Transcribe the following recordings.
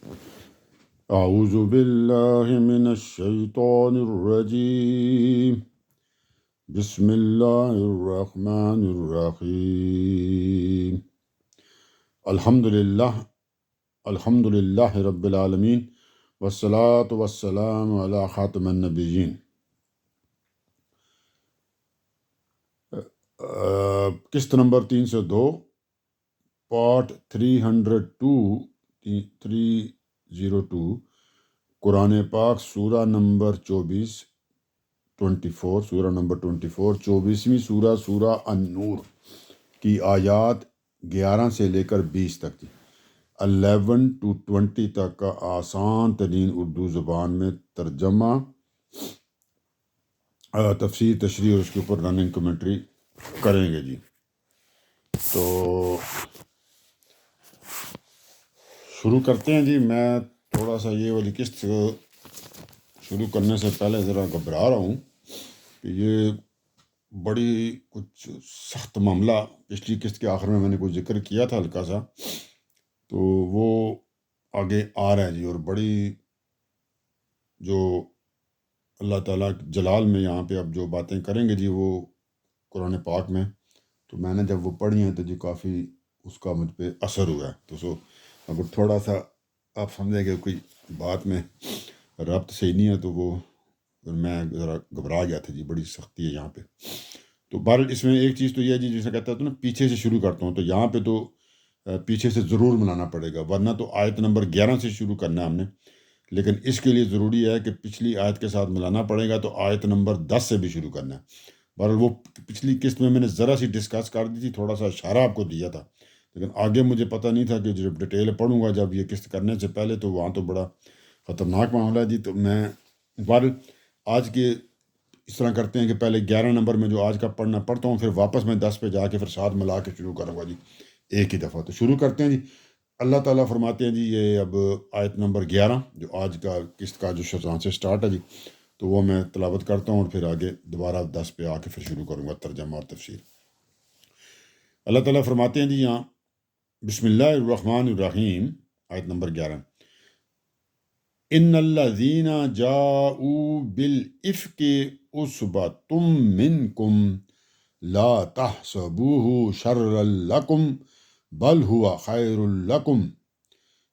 اعوذ باللہ من الشیطان الرجیم بسم اللہ الرحمن الرحیم الحمد للہ رب العالمین والصلاة والسلام علی خاتم النبیین۔ قسط نمبر 302 پارٹ 302 قرآن پاک سورہ نمبر 24 24ویں سورہ النور کی آیات 11 سے لے کر 20 تک تھی، 11 to 20 تک کا آسان ترین اردو زبان میں ترجمہ، تفسیر، تشریح اور اس کے اوپر رننگ کمنٹری کریں گے جی۔ تو شروع کرتے ہیں جی۔ میں تھوڑا سا یہ والی قسط شروع کرنے سے پہلے ذرا گھبرا رہا ہوں کہ یہ بڑی کچھ سخت معاملہ پچھلی قسط کے آخر میں نے کچھ ذکر کیا تھا ہلکا سا، تو وہ آگے آ رہا ہے جی، اور بڑی جو اللہ تعالیٰ جلال میں یہاں پہ اب جو باتیں کریں گے جی وہ قرآن پاک میں، تو میں نے جب وہ پڑھی ہیں تو جی کافی اس کا مجھ پہ اثر ہوا ہے۔ تو اگر تھوڑا سا آپ سمجھیں کہ کوئی بات میں ربط صحیح نہیں ہے تو وہ میں ذرا گھبرا گیا تھا جی، بڑی سختی ہے یہاں پہ۔ تو بہرحال اس میں ایک چیز تو یہ ہے جی، جسے کہتا ہوں نا پیچھے سے شروع کرتا ہوں، تو یہاں پہ تو پیچھے سے ضرور ملانا پڑے گا، ورنہ تو آیت نمبر 11 سے شروع کرنا ہے ہم نے، لیکن اس کے لیے ضروری ہے کہ پچھلی آیت کے ساتھ ملانا پڑے گا، تو آیت نمبر 10 سے بھی شروع کرنا ہے۔ بہرحال وہ پچھلی قسط میں نے ذرا سی ڈسکس کر دی تھی، تھوڑا سا اشارہ آپ کو دیا تھا، لیکن آگے مجھے پتہ نہیں تھا کہ جب ڈیٹیل پڑھوں گا جب یہ قسط کرنے سے پہلے تو وہاں تو بڑا خطرناک معاملہ ہے جی۔ تو میں بہرحال آج کے اس طرح کرتے ہیں کہ پہلے 11 نمبر میں جو آج کا پڑھنا پڑھتا ہوں، پھر واپس میں 10 پہ جا کے پھر ساتھ ملا کے شروع کروں گا جی ایک ہی دفعہ۔ تو شروع کرتے ہیں جی۔ اللہ تعالیٰ فرماتے ہیں جی، یہ اب آیت نمبر 11 جو آج کا قسط کا جو شطران سے سٹارٹ ہے جی، تو وہ میں تلاوت کرتا ہوں اور پھر آگے دوبارہ 10 پہ آ کے پھر شروع کروں گا ترجمہ اور تفسیر۔ اللہ تعالیٰ فرماتے ہیں جی یہاں، بسم اللہ الرحمن الرحیم، آیت نمبر 11، ان الذین جاؤوا بالافک عصبۃ منکم لا تحسبوه شرا لکم بل هو خیر لکم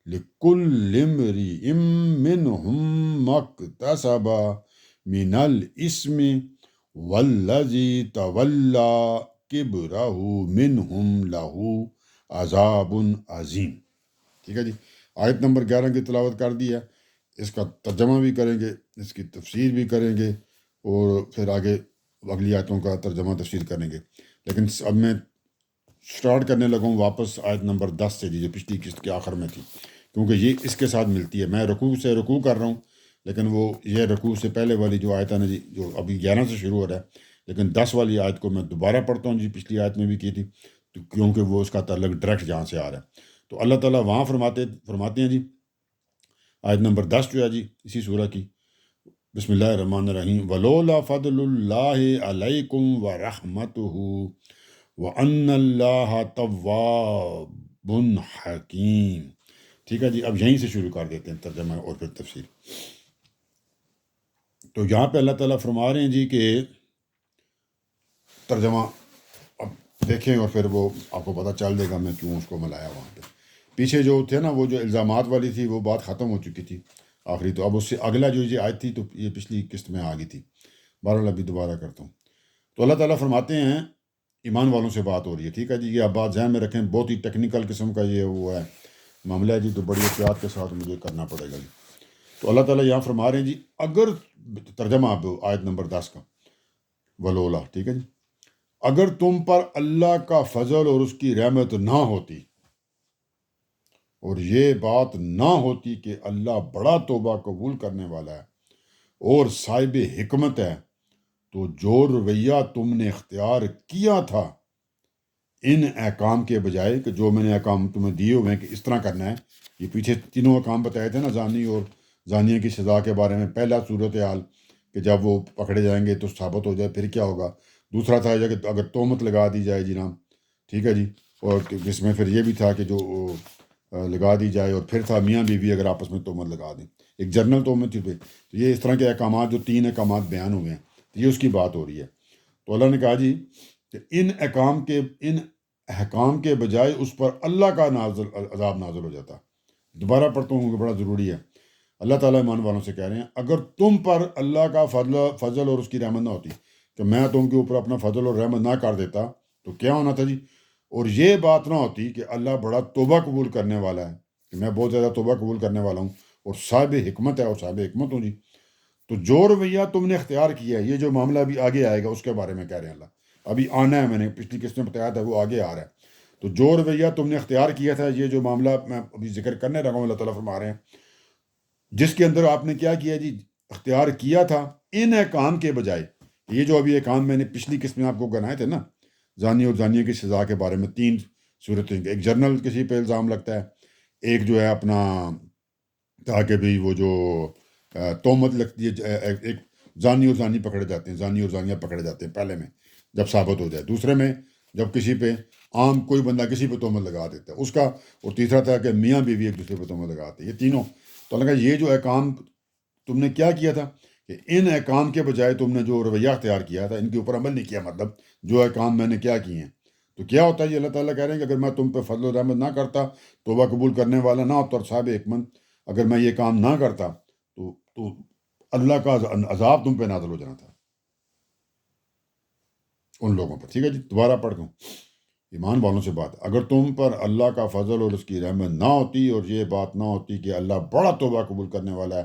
لکل امرئ منہم ما اکتسب من الاثم والذی تولی کبرہ منہم لہ عذاب عظیم۔ ٹھیک ہے جی، آیت نمبر 11 کی تلاوت کر دی ہے، اس کا ترجمہ بھی کریں گے، اس کی تفسیر بھی کریں گے، اور پھر آگے اگلی آیتوں کا ترجمہ تفسیر کریں گے۔ لیکن اب میں سٹارٹ کرنے لگا ہوں واپس آیت نمبر 10 سے جی، جو پچھلی قسط کے آخر میں تھی، کیونکہ یہ اس کے ساتھ ملتی ہے۔ میں رکوع سے رکوع کر رہا ہوں، لیکن وہ یہ رکوع سے پہلے والی جو آیت ہے نا جی، جو ابھی 11 سے شروع ہو رہا ہے، لیکن 10 والی آیت کو میں دوبارہ پڑھتا ہوں جی، پچھلی آیت میں بھی کی تھی، تو کیونکہ وہ اس کا تعلق ڈائریکٹ جہاں سے آ رہا ہے۔ تو اللہ تعالیٰ وہاں فرماتے ہیں جی، آیت نمبر 10 جو ہے جی اسی سورہ کی، بسم اللہ الرحمن الرحیم، ولولا فضل اللہ علیکم ورحمتہ وان اللہ تواب حکیم۔ ٹھیک ہے جی، اب یہیں سے شروع کر دیتے ہیں ترجمہ اور پھر تفسیر۔ تو یہاں پہ اللہ تعالیٰ فرما رہے ہیں جی کہ ترجمہ اب دیکھیں اور پھر وہ آپ کو پتہ چل دے گا میں کیوں اس کو ملایا وہاں پہ۔ پیچھے جو تھے نا وہ جو الزامات والی تھی وہ بات ختم ہو چکی تھی آخری، تو اب اس سے اگلا جو یہ آیت تھی تو یہ پچھلی قسط میں آ گئی تھی، بہرحال ابھی دوبارہ کرتا ہوں۔ تو اللہ تعالیٰ فرماتے ہیں، ایمان والوں سے بات ہو رہی ہے، ٹھیک ہے جی، یہ آپ بات ذہن میں رکھیں، بہت ہی ٹیکنیکل قسم کا یہ وہ ہے معاملہ ہے جی، تو بڑی احتیاط کے ساتھ مجھے کرنا پڑے گا جی۔ تو اللہ تعالیٰ یہاں فرما رہے ہیں جی، اگر ترجمہ اب آیت نمبر 10 کا، ولولا، ٹھیک ہے جی، اگر تم پر اللہ کا فضل اور اس کی رحمت نہ ہوتی، اور یہ بات نہ ہوتی کہ اللہ بڑا توبہ قبول کرنے والا ہے اور صاحب حکمت ہے، تو جو رویہ تم نے اختیار کیا تھا ان احکام کے بجائے، کہ جو میں نے احکام تمہیں دیے ہوئے ہیں کہ اس طرح کرنا ہے، یہ پیچھے تینوں احکام بتائے تھے نا، زانی اور زانیہ کی سزا کے بارے میں، پہلا صورتحال کہ جب وہ پکڑے جائیں گے تو ثابت ہو جائے پھر کیا ہوگا، دوسرا تھا کہ اگر تہمت لگا دی جائے جناب، ٹھیک ہے جی، اور جس میں پھر یہ بھی تھا کہ جو لگا دی جائے، اور پھر تھا میاں بیوی اگر آپس میں تہمت لگا دیں، ایک جنرل تہمت تھی. تو یہ اس طرح کے احکامات جو 3 احکامات بیان ہوئے ہیں، تو یہ اس کی بات ہو رہی ہے. تو اللہ نے کہا جی کہ ان احکام کے بجائے اس پر اللہ کا عذاب نازل ہو جاتا. دوبارہ پڑھتا ہوں کہ بڑا ضروری ہے. اللہ تعالیٰ ایمان والوں سے کہہ رہے ہیں اگر تم پر اللہ کا فضل اور اس کی رحمت نہ ہوتی، کہ میں تم کے اوپر اپنا فضل اور رحمت نہ کر دیتا، تو کیا ہونا تھا جی؟ اور یہ بات نہ ہوتی کہ اللہ بڑا توبہ قبول کرنے والا ہے، کہ میں بہت زیادہ توبہ قبول کرنے والا ہوں اور صاحب حکمت ہے، اور صاحب حکمت ہوں جی. تو جو رویہ تم نے اختیار کیا ہے، یہ جو معاملہ ابھی آگے آئے گا اس کے بارے میں کہہ رہے ہیں اللہ. ابھی آنا ہے، میں نے پچھلی قسط میں بتایا تھا، وہ آگے آ رہا ہے. تو جو رویہ تم نے اختیار کیا تھا، یہ جو معاملہ میں ابھی ذکر کرنے لگا ہوں، اللہ تعالیٰ فرما رہے ہیں جس کے اندر آپ نے کیا کیا جی؟ اختیار کیا تھا ان احکام کے بجائے. یہ جو ابھی احکام میں نے پچھلی قسط میں آپ کو گنائے تھے نا، زانی اور زانیہ کی سزا کے بارے میں 3 صورتیں، ایک جرنل کسی پہ الزام لگتا ہے، ایک جو ہے اپنا تاکہ بھی وہ جو تہمت لگتی ہے، ایک زانی اور زانی پکڑے جاتے ہیں، زانی اور زانیہ پکڑے جاتے ہیں پہلے میں جب ثابت ہو جائے، دوسرے میں جب کسی پہ عام کوئی بندہ کسی پہ تہمت لگا دیتا ہے اس کا، اور تیسرا تھا کہ میاں بیوی ایک دوسرے پہ تہمت لگاتے ہیں. یہ تینوں. تو اللہ کا یہ جو احکام تم نے کیا کیا تھا کہ ان احکام کے بجائے تم نے جو رویہ اختیار کیا تھا، ان کے اوپر عمل نہیں کیا. مطلب جو احکام میں نے کیا کیے ہیں، تو کیا ہوتا ہے یہ اللہ تعالیٰ کہہ رہے ہیں کہ اگر میں تم پہ فضل و رحمت نہ کرتا، توبہ قبول کرنے والا نہ ہوتا اور صاحب حکمت، اگر میں یہ کام نہ کرتا تو اللہ کا عذاب تم پہ نازل ہو جانا تھا ان لوگوں پر. ٹھیک ہے جی، دوبارہ پڑھ دوں. ایمان والوں سے بات، اگر تم پر اللہ کا فضل اور اس کی رحمت نہ ہوتی اور یہ بات نہ ہوتی کہ اللہ بڑا توبہ قبول کرنے والا ہے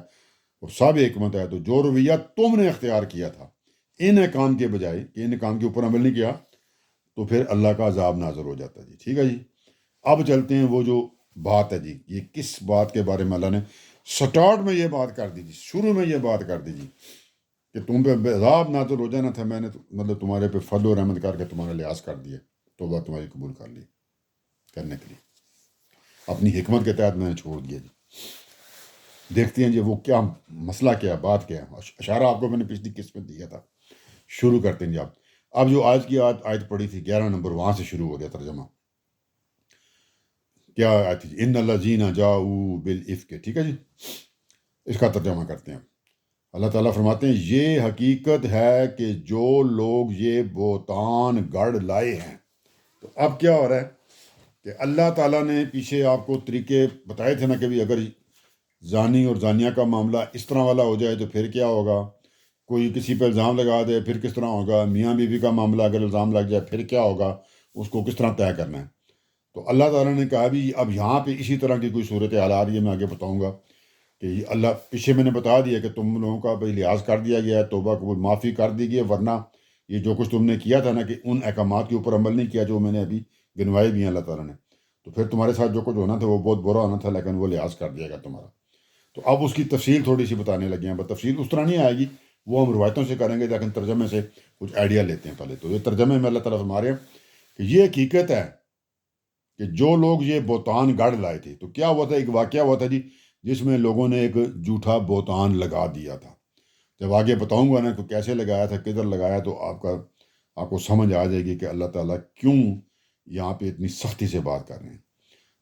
اور صاحب حکمت ہے، تو جو رویہ تم نے اختیار کیا تھا ان احکام کے بجائے، کہ ان احکام کے اوپر عمل نہیں کیا، تو پھر اللہ کا عذاب نازل ہو جاتا جی. ٹھیک ہے جی. اب چلتے ہیں وہ جو بات ہے جی، یہ کس بات کے بارے میں اللہ نے سٹارٹ میں یہ بات کر دی جی، شروع میں یہ بات کر دی جی کہ تم پہ عذاب نازل ہو جانا تھا، میں نے مطلب تمہارے پہ فضل و رحمت کر کے تمہارا لحاظ کر دیا، توبہ تمہاری قبول کر لی کرنے کے لیے، اپنی حکمت کے تحت میں نے چھوڑ دیا جی. دیکھتے ہیں جی وہ کیا مسئلہ، کیا بات، کیا اشارہ آپ کو میں نے پچھلی قسط میں دیا تھا. شروع کرتے ہیں جی. اب جو آج کی آیت پڑھی تھی 11 نمبر، وہاں سے شروع ہو گیا ترجمہ. کیا آیت تھی؟ ان الذین جاؤوا بالافک. ٹھیک ہے جی، اس کا ترجمہ کرتے ہیں. اللہ تعالیٰ فرماتے ہیں یہ حقیقت ہے کہ جو لوگ یہ بہتان گڑھ لائے ہیں. تو اب کیا ہو رہا ہے کہ اللہ تعالیٰ نے پیچھے آپ کو طریقے بتائے تھے نا کہ بھی اگر زانی اور زانیہ کا معاملہ اس طرح والا ہو جائے تو پھر کیا ہوگا، کوئی کسی پہ الزام لگا دے پھر کس طرح ہوگا، میاں بیوی کا معاملہ اگر الزام لگ جائے پھر کیا ہوگا، اس کو کس طرح طے کرنا ہے. تو اللہ تعالیٰ نے کہا بھی اب یہاں پہ اسی طرح کی کوئی صورت حال آ رہی ہے، میں آگے بتاؤں گا کہ یہ اللہ پیچھے میں نے بتا دیا کہ تم لوگوں کا بھائی لحاظ کر دیا گیا ہے، توبہ قبول معافی کر دی گئی ہے، ورنہ یہ جو کچھ تم نے کیا تھا نا کہ ان احکامات کے اوپر عمل نہیں کیا جو میں نے ابھی گنوائے بھی ہیں اللہ تعالیٰ نے، تو پھر تمہارے ساتھ جو کچھ ہونا تھا وہ بہت برا ہونا تھا، لیکن وہ لحاظ کر دیا گا تمہارا. تو اب اس کی تفصیل تھوڑی سی بتانے لگے ہیں، تفصیل اس طرح نہیں آئے گی، وہ ہم روایتوں سے کریں گے، لیکن ترجمے سے کچھ آئیڈیا لیتے ہیں پہلے. تو یہ ترجمے میں اللہ تعالیٰ فرما رہے ہیں کہ یہ حقیقت ہے کہ جو لوگ یہ بہتان گڑھ لائے تھے. تو کیا ہوا تھا؟ ایک واقعہ ہوا تھا جی جس میں لوگوں نے ایک جھوٹا بہتان لگا دیا تھا. جب آگے بتاؤں گا نا کہ کیسے لگایا تھا، کدھر لگایا، تو آپ کو سمجھ آ جائے گی کہ اللہ تعالیٰ کیوں یہاں پہ اتنی سختی سے بات کر رہے ہیں.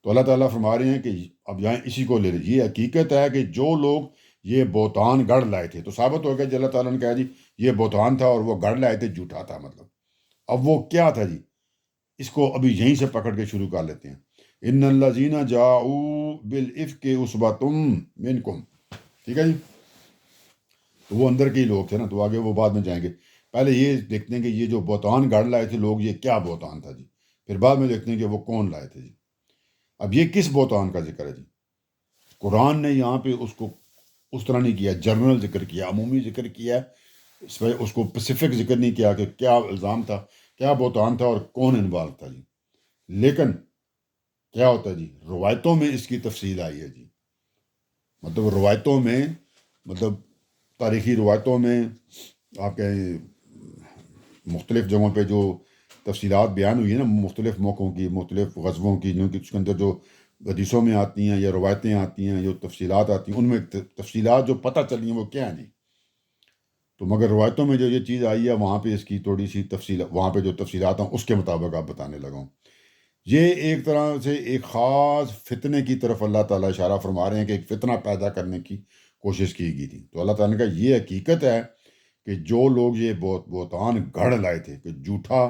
تو اللہ تعالیٰ فرما رہے ہیں کہ اب یہاں اسی کو لے لیجیے، یہ حقیقت ہے کہ جو لوگ یہ بہتان گڑھ لائے تھے. تو ثابت ہو گیا جی، اللہ تعالیٰ نے کہا جی یہ بہتان تھا اور وہ گڑھ لائے تھے، جھوٹا تھا. مطلب اب وہ کیا تھا جی، اس کو ابھی یہیں سے پکڑ کے شروع کر لیتے ہیں. ان الذین جاؤوا بالافک عصبۃ منکم. ٹھیک ہے جی، تو وہ اندر کے ہی لوگ تھے نا، تو آگے وہ بعد میں جائیں گے. پہلے یہ دیکھتے ہیں کہ یہ جو بہتان گڑھ لائے تھے لوگ، یہ کیا بہتان تھا جی، پھر بعد میں دیکھتے ہیں کہ وہ کون لائے تھے جی. اب یہ کس بہتان کا ذکر ہے جی؟ قرآن نے یہاں پہ اس کو اس طرح نہیں کیا، جنرل ذکر کیا، عمومی ذکر کیا، اس کو اسپیسیفک ذکر نہیں کیا کہ کیا الزام تھا، کیا بہتان تھا اور کون انوالو تھا جی. لیکن کیا ہوتا ہے جی، روایتوں میں اس کی تفصیل آئی ہے جی. مطلب روایتوں میں، مطلب تاریخی روایتوں میں آپ کے مختلف جگہوں پہ جو تفصیلات بیان ہوئی ہیں نا، مختلف موقعوں کی، مختلف غزووں کی، جو کہ اس کے اندر جو حدیثوں میں آتی ہیں یا روایتیں آتی ہیں، جو تفصیلات آتی ہیں، ان میں تفصیلات جو پتہ چلی ہیں وہ کیا ہیں جی. تو مگر روایتوں میں جو یہ چیز آئی ہے وہاں پہ اس کی تھوڑی سی تفصیل، وہاں پہ جو تفصیلات ہیں اس کے مطابق آپ بتانے لگا ہوں. یہ ایک طرح سے ایک خاص فتنے کی طرف اللہ تعالیٰ اشارہ فرما رہے ہیں کہ ایک فتنہ پیدا کرنے کی کوشش کی گئی تھی. تو اللہ تعالیٰ نے کہا یہ حقیقت ہے کہ جو لوگ یہ بہتان گھڑ لائے تھے کہ جھوٹا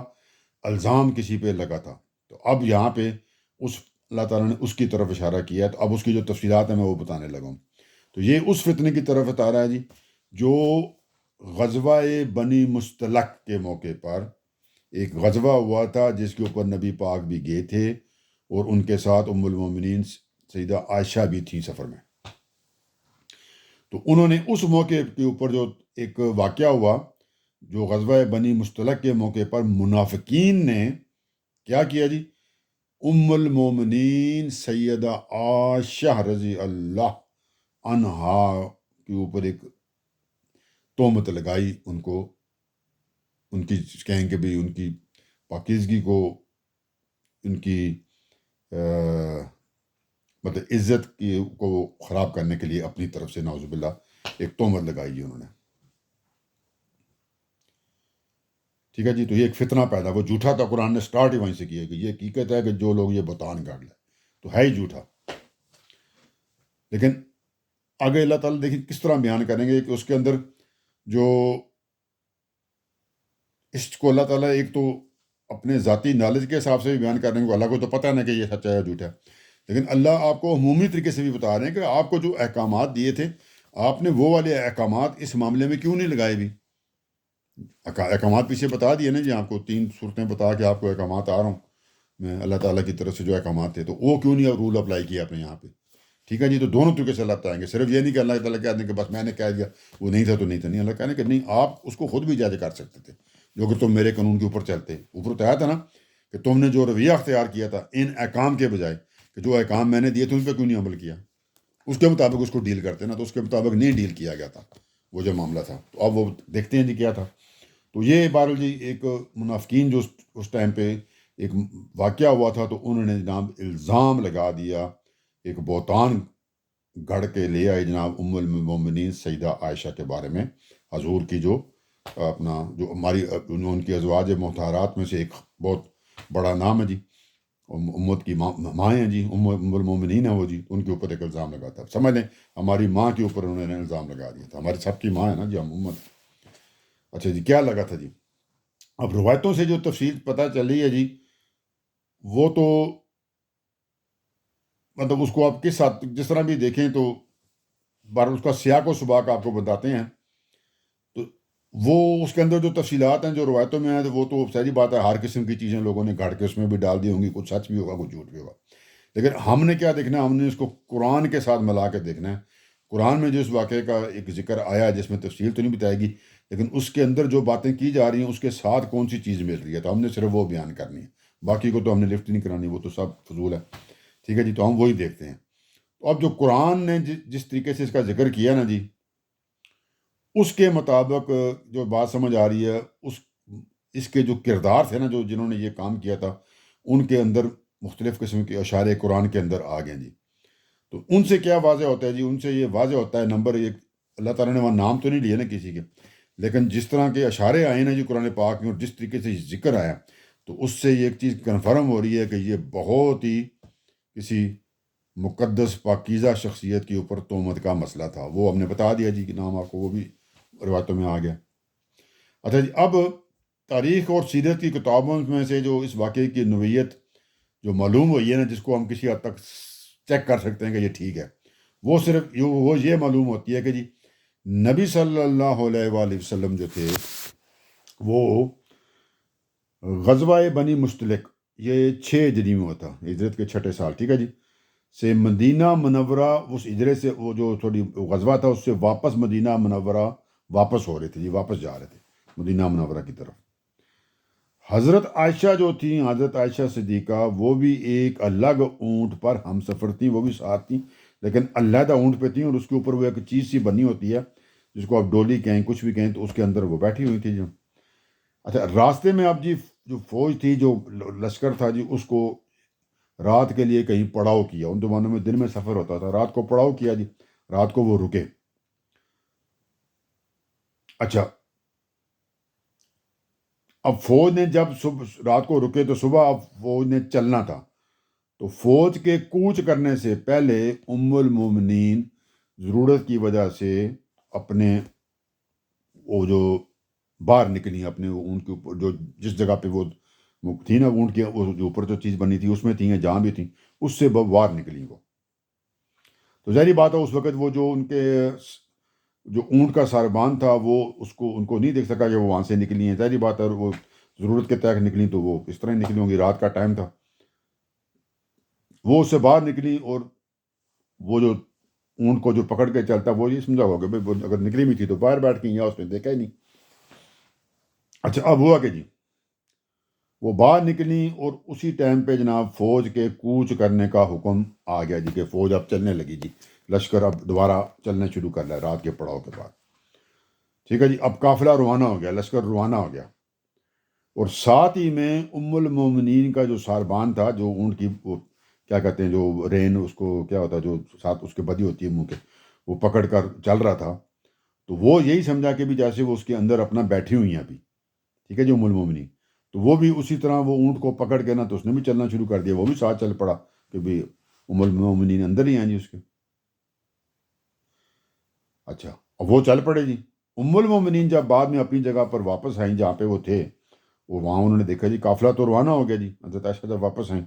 الزام کسی پہ لگا تھا، تو اب یہاں پہ اس اللہ تعالیٰ نے اس کی طرف اشارہ کیا ہے. تو اب اس کی جو تفصیلات ہیں میں وہ بتانے لگا ہوں. تو یہ اس فتنے کی طرف بتا رہا ہے جی جو غزوہ بنی مستلق کے موقع پر ایک غزوہ ہوا تھا جس کے اوپر نبی پاک بھی گئے تھے اور ان کے ساتھ ام المومنین سیدہ عائشہ بھی تھیں سفر میں. تو انہوں نے اس موقع کے اوپر جو ایک واقعہ ہوا جو غزوہ بنی مستلق کے موقع پر منافقین نے کیا کیا جی، ام المومنین سیدہ عائشہ رضی اللہ عنہا کے اوپر ایک تہمت لگائی، ان کو ان کی کہیں کہ بھی ان کی پاکیزگی کو، ان کی مطلب عزت کی کو خراب کرنے کے لیے اپنی طرف سے نعوذ باللہ ایک تہمت لگائی ہے انہوں نے. ٹھیک ہے جی. تو یہ ایک فتنہ پیدا، وہ جھوٹا تھا، قرآن نے سٹارٹ ہی وہیں سے کیا کہ یہ حقیقت ہے کہ جو لوگ یہ بہتان گاڑ لیں تو ہے ہی جھوٹا. لیکن آگے اللہ تعالیٰ دیکھیں کس طرح بیان کریں گے کہ اس کے اندر جو اس کو اللہ تعالیٰ ایک تو اپنے ذاتی نالج کے حساب سے بھی بیان کر رہے ہیں کہ اللہ کو تو پتہ ہے نا کہ یہ سچا ہے جھوٹا ہے، لیکن اللہ آپ کو عمومی طریقے سے بھی بتا رہے ہیں کہ آپ کو جو احکامات دیے تھے آپ نے وہ والے احکامات اس معاملے میں کیوں نہیں لگائے بھی. احکامات پیچھے بتا دیے نا جی، آپ کو 3 صورتیں بتا کے آپ کو احکامات آ رہا ہوں میں اللہ تعالیٰ کی طرف سے جو احکامات تھے، تو وہ کیوں نہیں رول اپلائی کیا آپ نے یہاں پہ. ٹھیک ہے جی. تو دونوں طریقے سے اللہ بتائیں گے، صرف یہ نہیں کہ اللہ تعالیٰ کہہ دیں کہ بس میں نے کہہ دیا وہ نہیں تھا تو نہیں تھا. نہیں، اللہ کہنے کہ نہیں، آپ اس کو خود بھی جج کر سکتے تھے جو کہ تم میرے قانون کے اوپر چلتے. اوپر تو آیا تھا نا کہ تم نے جو رویہ اختیار کیا تھا ان احکام کے بجائے کہ جو احکام میں نے دیے تھے ان پہ کیوں نہیں عمل کیا، اس کے مطابق اس کو ڈیل کرتے نا. تو اس کے مطابق نہیں ڈیل کیا گیا تھا وہ جو معاملہ تھا. تو اب وہ دیکھتے ہیں جی کیا تھا. تو یہ بہرحال جی ایک منافقین جو اس ٹائم پہ ایک واقعہ ہوا تھا، تو انہوں نے جناب الزام لگا دیا، ایک بہتان گھڑ کے لے آئے جناب ام المومنین سیدہ عائشہ کے بارے میں، حضور کی جو اپنا جو ہماری ان کی ازواج مطہرات میں سے ایک بہت بڑا نام ہے جی، امت کی ماں ہیں جی، ام المومنین ہیں وہ جی. ان کے اوپر ایک الزام لگا تھا. سمجھ لیں ہماری ماں کے اوپر انہوں نے الزام لگا دیا تھا. ہماری سب کی ماں ہے نا جی، ہم امت. اچھا جی، کیا لگا تھا جی. اب روایتوں سے جو تفصیل پتہ چلی ہے جی، وہ تو مطلب اس کو آپ کس حد جس طرح بھی دیکھیں تو بار اس کا سیاق و سباق آپ کو بتاتے ہیں. تو وہ اس کے اندر جو تفصیلات ہیں جو روایتوں میں ہیں وہ تو صحیح بات ہے، ہر قسم کی چیزیں لوگوں نے گھڑ کے اس میں بھی ڈال دی ہوں گی، کچھ سچ بھی ہوگا کچھ جھوٹ بھی ہوگا. لیکن ہم نے کیا دیکھنا ہے، ہم نے اس کو قرآن کے ساتھ ملا کے دیکھنا ہے. قرآن میں جو اس واقعے کا ایک ذکر آیا ہے جس میں تفصیل تو نہیں بتائے گی، لیکن اس کے اندر جو باتیں کی جا رہی ہیں اس کے ساتھ کون سی چیز مل رہی ہے، تو ہم نے صرف وہ بیان کرنی ہے. باقی کو تو ہم نے لفٹ نہیں کرانی، وہ تو سب فضول ہے. ٹھیک ہے جی. تو ہم وہی دیکھتے ہیں. تو اب جو قرآن نے جس طریقے سے اس کا ذکر کیا نا جی، اس کے مطابق جو بات سمجھ آ رہی ہے، اس کے جو کردار تھے نا جو جنہوں نے یہ کام کیا تھا، ان کے اندر مختلف قسم کے اشارے قرآن کے اندر آ گئے جی. تو ان سے کیا واضح ہوتا ہے جی، ان سے یہ واضح ہوتا ہے نمبر ایک، اللہ تعالیٰ نے وہاں نام تو نہیں لیے نا کسی کے، لیکن جس طرح کے اشارے آئے نا جی قرآن پاک میں اور جس طریقے سے ذکر آیا، تو اس سے یہ ایک چیز کنفرم ہو رہی ہے کہ یہ بہت ہی کسی مقدس پاکیزہ شخصیت کے اوپر تہمت کا مسئلہ تھا. وہ ہم نے بتا دیا جی کہ نام آپ کو وہ بھی روایتوں میں آ گیا. اچھا جی. اب تاریخ اور سیرت کی کتابوں میں سے جو اس واقعے کی نوعیت جو معلوم ہوئی ہے نا، جس کو ہم کسی حد تک چیک کر سکتے ہیں کہ یہ ٹھیک ہے، وہ صرف وہ یہ معلوم ہوتی ہے کہ جی نبی صلی اللہ علیہ وآلہ وسلم جو تھے وہ غزوہ بنی مستلق یہ 6 ہجری میں ہوتا، ہجرت کے 6 سال، ٹھیک ہے جی، سے مدینہ منورہ، اس ہجرے سے وہ جو تھوڑی غزوہ تھا اس سے واپس مدینہ منورہ واپس ہو رہے تھے جی، واپس جا رہے تھے مدینہ منورہ کی طرف. حضرت عائشہ جو تھیں، حضرت عائشہ صدیقہ، وہ بھی ایک الگ اونٹ پر ہم سفر تھیں، وہ بھی ساتھ تھیں لیکن علیحدہ اونٹ پہ تھیں، اور اس کے اوپر وہ ایک چیز سی بنی ہوتی ہے جس کو آپ ڈولی کہیں کچھ بھی کہیں، تو اس کے اندر وہ بیٹھی ہوئی تھی جو. اچھا، راستے میں اب جی جو فوج تھی جو لشکر تھا جی، اس کو رات کے لیے کہیں پڑاؤ کیا. ان زمانوں میں دن میں سفر ہوتا تھا، رات کو پڑاؤ کیا جی، رات کو وہ رکے. اچھا، اب فوج نے جب صبح رات کو رکے تو صبح اب فوج نے چلنا تھا. تو فوج کے کوچ کرنے سے پہلے ام المومنین ضرورت کی وجہ سے اپنے وہ جو باہر نکلی اپنے اونٹ کے اوپر، جو جس جگہ پہ وہ تھی نا اونٹ کی وہ جو اوپر جو چیز بنی تھی اس میں تھیں، جہاں بھی تھیں اس سے باہر نکلی وہ. تو ظاہری بات ہے اس وقت وہ جو ان کے جو اونٹ کا ساربان تھا وہ ان کو نہیں دیکھ سکا کہ وہ وہاں سے نکلی ہیں. ظاہری بات ہے وہ ضرورت کے تحت نکلی تو وہ اس طرح ہی نکلی ہوں گی، رات کا ٹائم تھا. وہ اس سے باہر نکلی اور وہ جو اونٹ کو جو پکڑ کے چلتا وہ یہ سمجھا ہوگا کہ اگر نکلی بھی تھی تو باہر بیٹھ گئی، یا اس نے دیکھا ہی نہیں. اچھا اب ہوا کہ جی وہ باہر نکلی اور اسی ٹائم پہ جناب فوج کے کوچ کرنے کا حکم آ گیا جی، کہ فوج اب چلنے لگی جی، لشکر اب دوبارہ چلنا شروع کر لیا رات کے پڑاؤ کے بعد. ٹھیک ہے جی، اب قافلہ روانہ ہو گیا، لشکر روانہ ہو گیا. اور ساتھ ہی میں ام المومنین کا جو ساربان تھا، جو اونٹ کی وہ کیا کہتے ہیں جو رین اس کو کیا ہوتا ہے جو ساتھ اس کے بدی ہوتی ہے منہ کے، وہ پکڑ کر چل رہا تھا. تو وہ یہی سمجھا کہ بھی جیسے وہ اس کے اندر اپنا بیٹھی ہوئی ہیں ابھی. ٹھیک ہے جی، ام المومنین تو وہ بھی اسی طرح وہ اونٹ کو پکڑ کے نا تو اس نے بھی چلنا شروع کر دیا، وہ بھی ساتھ چل پڑا کہ بھی ام المومنین اندر ہی ہیں جی اس کے. اچھا اب وہ چل پڑے جی. ام المومنین جب بعد میں اپنی جگہ پر واپس آئیں جہاں پہ وہ تھے، وہ وہاں انہوں نے دیکھا جی قافلہ تو روانہ ہو گیا جی. حضرت عائشہ جب واپس آئیں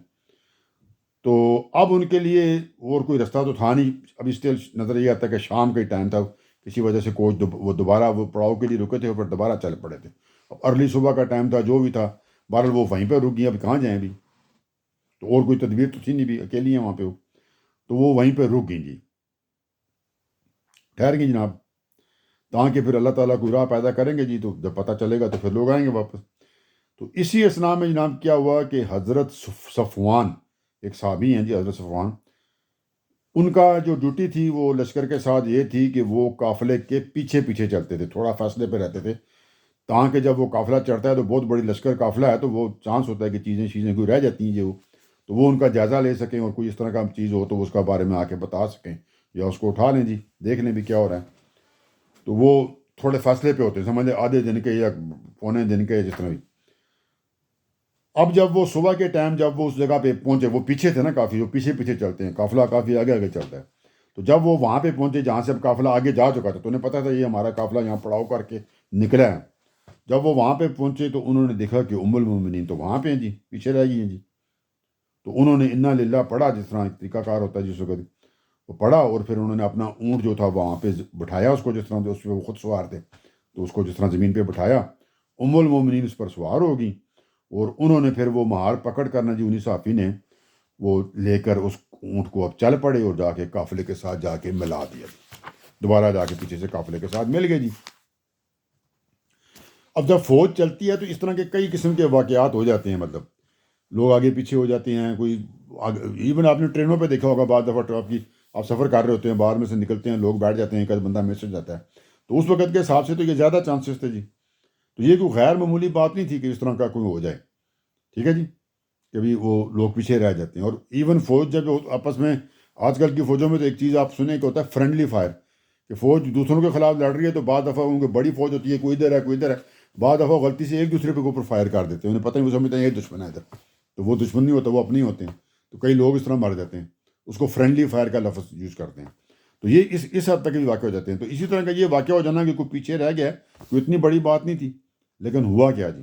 تو اب ان کے لیے اور کوئی رستہ تو تھا نہیں. اب اس سے نظر یہ آتا ہے کہ شام کا ہی ٹائم تھا، کسی وجہ سے کوچ وہ دوبارہ وہ پڑاؤ کے لیے رکے تھے اور پھر دوبارہ چل پڑے تھے. اب ارلی صبح کا ٹائم تھا، جو بھی تھا بہرحال وہ وہیں پہ رک گئی. اب کہاں جائیں بھی، تو اور کوئی تدبیر تو تھی نہیں، بھی اکیلی ہیں وہاں پہ وہ، تو وہ وہیں پہ رک گئیں جی، ٹھہر گئی جناب. تاکہ پھر اللہ تعالیٰ کوئی راہ پیدا کریں گے جی، تو جب پتہ چلے گا تو پھر لوگ آئیں گے واپس. تو اسی اسنا میں جناب کیا ہوا کہ حضرت صفوان ایک صحابی ہیں جی، حضرت صفوان، ان کا جو ڈیوٹی تھی وہ لشکر کے ساتھ یہ تھی کہ وہ قافلے کے پیچھے پیچھے چلتے تھے، تھوڑا فاصلے پہ رہتے تھے، تاکہ جب وہ قافلہ چڑھتا ہے تو بہت بڑی لشکر قافلہ ہے تو وہ چانس ہوتا ہے کہ چیزیں کوئی رہ جاتی ہیں جو، تو وہ ان کا جائزہ لے سکیں اور کوئی اس طرح کا چیز ہو تو اس کا بارے میں آ کے بتا سکیں یا اس کو اٹھا لیں جی، دیکھ لیں بھی کیا ہو رہا ہے. تو وہ تھوڑے فاصلے پہ ہوتے ہیں، سمجھ لیں آدھے دن کے یا پونے دن کے جس طرح بھی. اب جب وہ صبح کے ٹائم جب وہ اس جگہ پہ پہنچے، وہ پیچھے تھے نا کافی، وہ پیچھے پیچھے چلتے ہیں، قافلہ کافی آگے آگے چلتا ہے. تو جب وہ وہاں پہ پہنچے جہاں سے اب قافلہ آگے جا چکا تھا، تو انہیں پتہ تھا یہ ہمارا قافلہ یہاں پڑاؤ کر کے نکلا ہے. جب وہ وہاں پہ پہنچے تو انہوں نے دیکھا کہ ام المومنین تو وہاں پہ ہیں جی، پیچھے رہ گئی ہیں جی. تو انہوں نے انا للہ پڑھا، جس طرح طریقہ کار ہوتا ہے جس وقت وہ پڑھا، اور پھر انہوں نے اپنا اونٹ جو تھا وہاں پہ بٹھایا اس کو، جس طرح اس پہ وہ خود سوار تھے تو اس کو جس طرح زمین پہ بٹھایا، ام المومنین اس پر سوار ہو گئی. اور انہوں نے پھر وہ مہار پکڑ کرنا جی، انہیں صحافی نے وہ لے کر اس اونٹ کو اب چل پڑے اور جا کے قافلے کے ساتھ جا کے ملا دیا، دوبارہ جا کے پیچھے سے قافلے کے ساتھ مل گئے جی. اب جب فوج چلتی ہے تو اس طرح کے کئی قسم کے واقعات ہو جاتے ہیں، مطلب لوگ آگے پیچھے ہو جاتے ہیں. کوئی ایون آپ نے ٹرینوں پہ دیکھا ہوگا بعض دفعہ آپ سفر کر رہے ہوتے ہیں، باہر میں سے نکلتے ہیں لوگ بیٹھ جاتے ہیں، ایک بندہ مس ہو جاتا ہے. تو اس وقت کے حساب سے تو یہ زیادہ چانسز تھے جی. تو یہ کوئی غیر معمولی بات نہیں تھی کہ اس طرح کا کوئی ہو جائے. ٹھیک ہے جی، کہ بھی وہ لوگ پیچھے رہ جاتے ہیں. اور ایون فوج جب آپس میں، آج کل کی فوجوں میں تو ایک چیز آپ سنیں کہ ہوتا ہے فرینڈلی فائر، کہ فوج دوسروں کے خلاف لڑ رہی ہے تو بعض دفعہ ان کو بڑی فوج ہوتی ہے، کوئی ادھر ہے کوئی ادھر ہے، بعض دفعہ غلطی سے ایک دوسرے کے اوپر فائر کر دیتے ہیں، انہیں پتہ نہیں، وہ سمجھتے ہیں یہ دشمن ہے ادھر، تو وہ دشمن نہیں ہوتا، وہ اپنے ہی ہوتے ہیں. تو کئی لوگ اس طرح مر جاتے ہیں، اس کو فرینڈلی فائر کا لفظ یوز کرتے ہیں. تو یہ اس حد تک بھی واقع ہو جاتے ہیں. تو اسی طرح کا یہ واقعہ ہو جانا کہ کوئی پیچھے رہ گیا، کوئی اتنی بڑی بات نہیں تھی. لیکن ہوا کیا جی،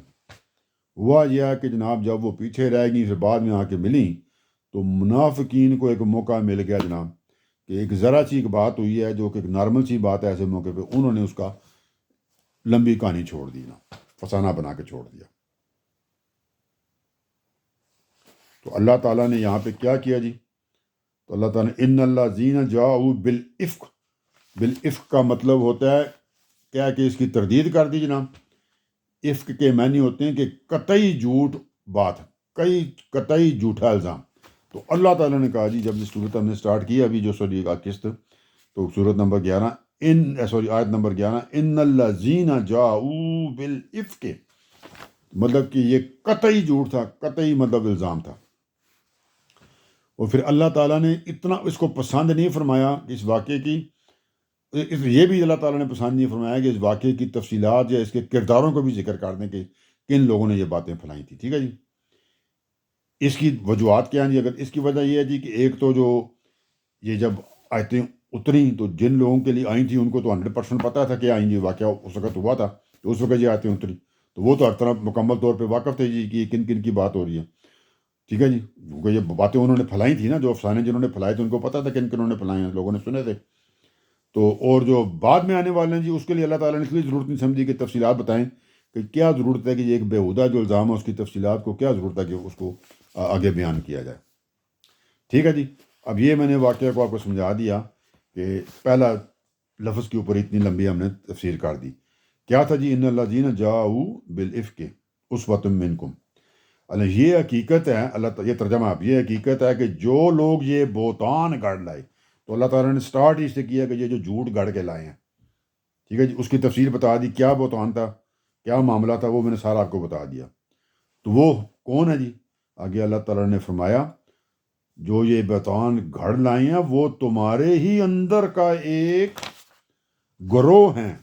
ہوا یہ کہ جناب جب وہ پیچھے رہ گئی پھر بعد میں آ کے ملیں تو منافقین کو ایک موقع مل گیا جناب، کہ ایک ذرا سی ایک بات ہوئی ہے جو کہ ایک نارمل سی بات ہے، ایسے موقع پہ انہوں نے اس کا لمبی کہانی چھوڑ دی نا، فسانہ بنا کے چھوڑ دیا. تو اللہ تعالیٰ نے یہاں پہ کیا کیا جی، تو اللہ تعالیٰ نے ان اللہ زین جاؤ بالعفق، بالعفق کا مطلب ہوتا ہے کیا کہ اس کی تردید کر دی جناب. عفق کے معنی ہوتے ہیں کہ قطعی جھوٹ بات، کئی قطعی جھوٹا الزام. تو اللہ تعالیٰ نے کہا جی، جب یہ صورت ہم نے سٹارٹ کی ابھی جو سوری کا قسط، تو صورت نمبر 11 آیت نمبر 11 ان الذین جاؤ بالعفق، مطلب کہ یہ قطعی جھوٹ تھا، قطعی مطلب الزام تھا. اور پھر اللہ تعالیٰ نے اتنا اس کو پسند نہیں فرمایا اس واقعے کی، یہ بھی اللہ تعالیٰ نے پسند نہیں فرمایا کہ اس واقعے کی تفصیلات یا اس کے کرداروں کو بھی ذکر کر دیں کہ کن لوگوں نے یہ باتیں پھیلائی تھیں. ٹھیک ہے جی. اس کی وجوہات کیا ہیں جی؟ اگر اس کی وجہ یہ ہے جی کہ ایک تو جو یہ جب آیتیں اتری تو جن لوگوں کے لیے آئی تھیں ان کو تو 100% پتہ تھا کہ آئیں گی، واقعہ اس وقت ہوا تھا، تو اس وقت یہ آیتیں اتری تو وہ تو ہر طرح مکمل طور پہ واقف تھے جی کہ یہ کن کن کی بات ہو رہی ہے، ٹھیک ہے جی، کیونکہ یہ باتیں انہوں نے پھیلائی تھی نا، جو افسانے جنہوں نے پھیلائے تھے ان کو پتہ تھا کن کنہوں نے پھیلائے ہیں، لوگوں نے سنے تھے. تو اور جو بعد میں آنے والے ہیں جی اس کے لیے اللہ تعالیٰ نے اس لیے ضرورت نہیں سمجھی کہ تفصیلات بتائیں کہ کیا ضرورت ہے کہ یہ ایک بےہودہ جو الزام ہے اس کی تفصیلات کو کیا ضرورت ہے کہ اس کو آگے بیان کیا جائے. ٹھیک ہے جی. اب یہ میں نے واقعہ کو آپ کو سمجھا دیا کہ پہلا لفظ کے اوپر اتنی لمبی ہم نے تفسیر کر دی. کیا تھا جی؟ ان الذین جاؤ بالافک اسوۃ منکم. اللہ یہ حقیقت ہے، اللہ یہ ترجمہ آپ، یہ حقیقت ہے کہ جو لوگ یہ بہتان گڑھ لائے، تو اللہ تعالیٰ نے سٹارٹ ہی سے کیا کہ یہ جو جھوٹ گڑھ کے لائے ہیں، ٹھیک ہے جی، اس کی تفصیل بتا دی، کیا بہتان تھا، کیا معاملہ تھا، وہ میں نے سارا آپ کو بتا دیا. تو وہ کون ہے جی؟ آگے اللہ تعالیٰ نے فرمایا جو یہ بہتان گھڑ لائے ہیں وہ تمہارے ہی اندر کا ایک گروہ ہیں،